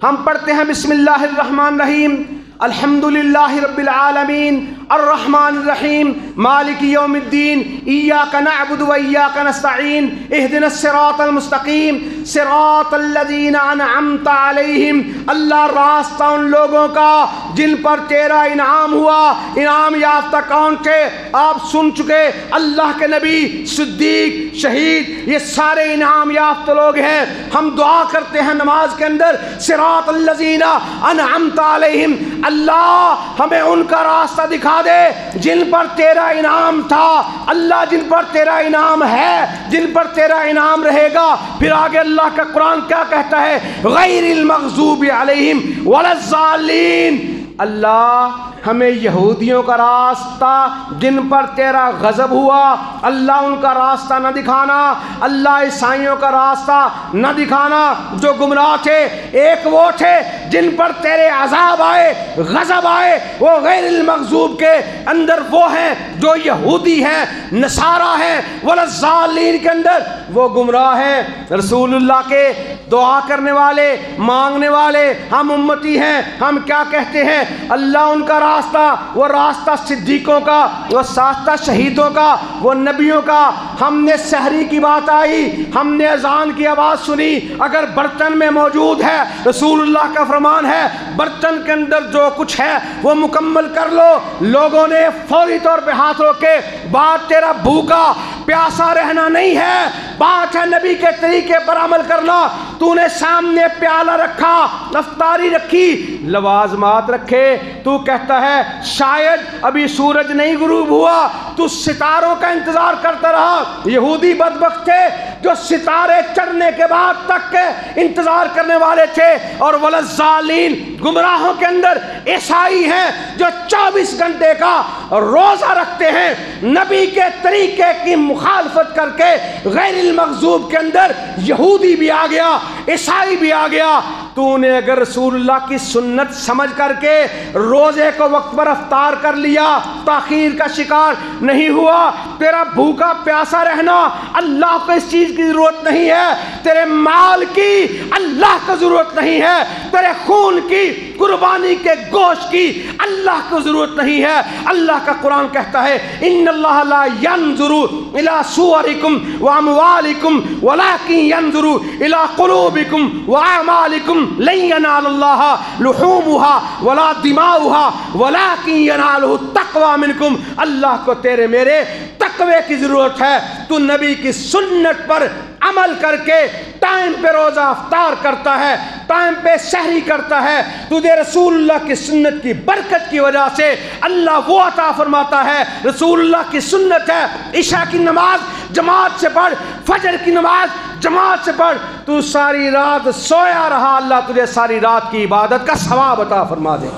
ہم پڑھتے ہیں بسم اللہ الرحمن الرحیم، الحمدللہ رب العالمین الرحمن الرحیم مالک یوم الدین ایاک نعبد و ایاک نستعین اہدنا الصراط المستقیم صراط الذین انعمت علیہم، اللہ راستہ ان لوگوں کا جن پر تیرا انعام ہوا۔ انعام یافتہ کون تھے آپ سن چکے، اللہ کے نبی، صدیق، شہید، یہ سارے انعام یافتہ لوگ ہیں۔ ہم دعا کرتے ہیں نماز کے اندر صراط الذین انعمت علیہم، اللہ ہمیں ان کا راستہ دکھا دے جن پر تیرا انعام تھا، اللہ جن پر تیرا انعام ہے، جن پر تیرا انعام رہے گا۔ پھر آگے اللہ کا قرآن کیا کہتا ہے؟ غیر المغضوب علیہم ولا الضالین، اللہ ہمیں یہودیوں کا راستہ جن پر تیرا غضب ہوا اللہ ان کا راستہ نہ دکھانا، اللہ عیسائیوں کا راستہ نہ دکھانا جو گمراہ تھے۔ ایک وہ تھے جن پر تیرے عذاب آئے، غضب آئے، وہ غیر المغضوب کے اندر وہ ہیں جو یہودی ہیں، نصارہ ہیں، ولا الضالین کے اندر وہ گمراہ ہیں۔ رسول اللہ کے دعا کرنے والے، مانگنے والے، ہم امتی ہیں، ہم کیا کہتے ہیں؟ اللہ ان کا راستہ، وہ راستہ صدیقوں کا، وہ راستہ شہیدوں کا، وہ نبیوں کا۔ ہم نے سحری کی بات آئی، ہم نے اذان کی آواز سنی، اگر برتن میں موجود ہے، رسول اللہ کا فرمان ہے برتن کے اندر جو کچھ ہے وہ مکمل کر لو۔ لوگوں نے فوری طور پہ ہاتھ روکے، بات تیرا بھوکا پیاسا رہنا نہیں ہے، بات ہے نبی کے طریقے پر عمل کرنا۔ تو نے سامنے پیالہ رکھا، افطاری رکھی، لوازمات رکھے، تو کہتا ہے شاید ابھی سورج نہیں غروب ہوا، تو ستاروں کا انتظار کرتا رہا۔ یہودی بدبخت تھے جو ستارے چڑھنے کے بعد تک کے انتظار کرنے والے تھے، اور وللضالین گمراہوں کے اندر عیسائی ہیں جو 24 گھنٹے کا روزہ رکھتے ہیں، نبی کے طریقے کی مخالفت کر کے۔ غیر المغضوب کے اندر یہودی بھی آ گیا، عیسائی بھی آ گیا۔ تو نے اگر رسول اللہ کی سنت سمجھ کر کے روزے کو وقت پر افطار کر لیا، تاخیر کا شکار نہیں ہوا، تیرا بھوکا پیاسا رہنا اللہ کو اس چیز کی ضرورت نہیں ہے، تیرے مال کی اللہ کو ضرورت نہیں ہے، تیرے خون کی، قربانی کے گوشت کی اللہ کو ضرورت نہیں ہے۔ اللہ کا قرآن کہتا ہے ان اللہ لا ينظر الى صورکم واموالکم ولکن ينظر الى قلوبکم واعمالکم لن ینال اللہ لحومها ولا دماؤها ولکن ینالہ التقوی منکم۔ اللہ کو تیرے میرے تقوی کی ضرورت ہے۔ تو نبی کی سنت پر عمل کر کے ٹائم پہ روزہ افطار کرتا ہے، ٹائم پہ سحری کرتا ہے، تجھے رسول اللہ کی سنت کی برکت کی وجہ سے اللہ وہ عطا فرماتا ہے۔ رسول اللہ کی سنت ہے عشاء کی نماز جماعت سے پڑھ، فجر کی نماز جماعت سے پڑھ، تو ساری رات سویا رہا، اللہ تجھے ساری رات کی عبادت کا ثواب عطا فرما دے۔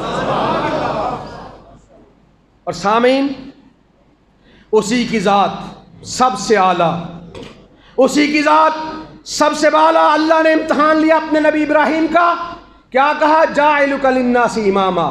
اور سامعین، اسی کی ذات سب سے اعلیٰ، اسی کی ذات سب سے بالا۔ اللہ نے امتحان لیا اپنے نبی ابراہیم کا، کیا کہا؟ جاعلک للناس اماما۔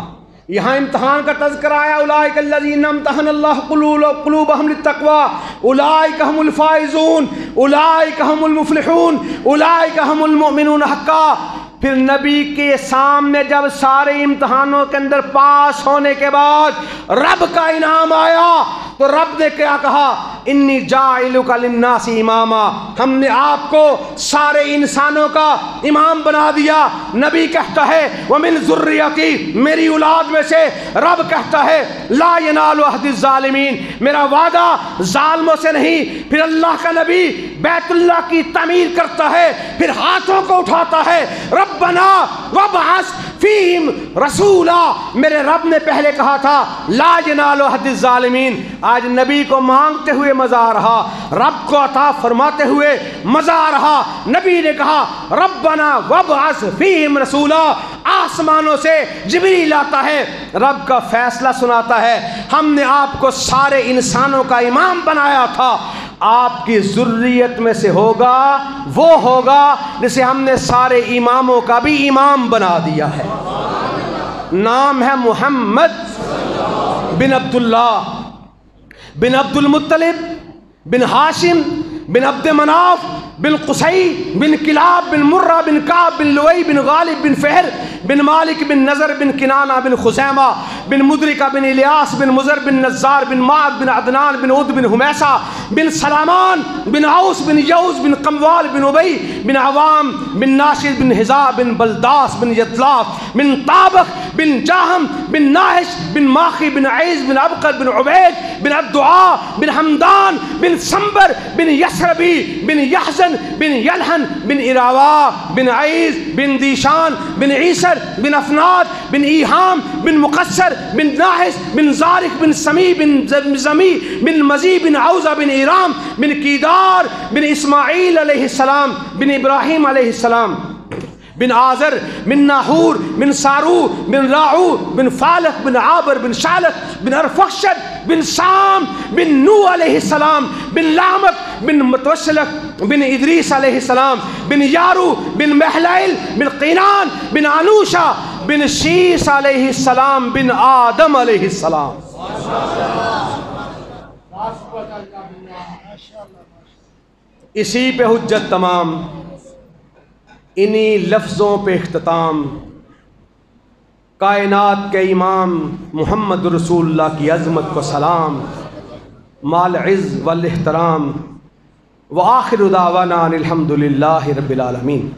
یہاں امتحان کا تذکرہ آیا، اولئک الذین امتحن اللہ قلوبہم للتقوی، اولئک ہم الفائزون، اولئک ہم المفلحون، اولئک ہم المؤمنون حقا۔ پھر نبی کے سامنے جب سارے امتحانوں کے اندر پاس ہونے کے بعد رب کا انعام آیا تو رب نے کیا کہا؟ انی جاعلک للناس اماما، ہم نے آپ کو سارے انسانوں کا امام بنا دیا۔ نبی کہتا ہے ومن ذریتی، میری اولاد میں سے۔ رب کہتا ہے لا ینال عہد الظالمین، میرا وعدہ ظالموں سے نہیں۔ پھر اللہ کا نبی بیت اللہ کی تعمیر کرتا ہے، پھر ہاتھوں کو اٹھاتا ہے، ربنا وابعث فیہم رسولا۔ میرے رب نے پہلے کہا تھا لا ینال عہد الظالمین، آج نبی کو مانگتے ہوئے مزہ آ رہا، رب کو عطا فرماتے ہوئے مزہ آ رہا۔ نبی نے کہا ربنا وابعث فیہم رسولا، آسمانوں سے جبریل آتا ہے، رب کا فیصلہ سناتا ہے، ہم نے آپ کو سارے انسانوں کا امام بنایا تھا، آپ کی ذریت میں سے ہوگا وہ ہوگا جسے ہم نے سارے اماموں کا بھی امام بنا دیا ہے۔ نام ہے محمد بن عبداللہ بن عبد المطلب بن ہاشم بن عبد مناف بن قصی بن کلاب بن مرہ بن کعب بن لوئی بن غالب بن فہر بن مالک بن نظر بن کنانہ بن خزیمہ بن مدرکہ بن الیاس بن مزر بن نزار بن معد بن عدنان بن عد بن حمیسہ بن سلامان بن عوس بن یوز بن قموال بن عبی بن عوام بن ناشد بن حزا بن بلداس بن یدلاف بن طابق بن جاہم بن ناحش بن ماخی بن عیز بن عبقر بن عبید بن الدعاء بن حمدان بن سنبر بن یسربی بن یحزن بن یلحن بن اراوا بن عیز بن دیشان بن عیسر بن افناد بن ایہام بن مقصر بن ناحس بن زارق بن سمی بن زمی بن مزی بن عوزہ بن ایرام بن کیدار بن اسماعیل علیہ السلام بن ابراہیم علیہ السلام بن آزر بن ناحور بن سارو بن راعو بن فالق بن عابر بن شالق بن ارفخشد بن سام بن نو علیہ السلام بن لامک بن متوشلق بن ادریس علیہ السلام بن یارو بن محلائل بن قینان بن انوشا بن شیس علیہ السلام بن آدم علیہ السلام۔ اسی پہ حجت تمام۔ انہی لفظوں پہ اختتام، کائنات کے امام محمد رسول اللہ کی عظمت کو سلام، مال عز والاحترام، وآخر دعوانا ان الحمد للہ رب العالمین۔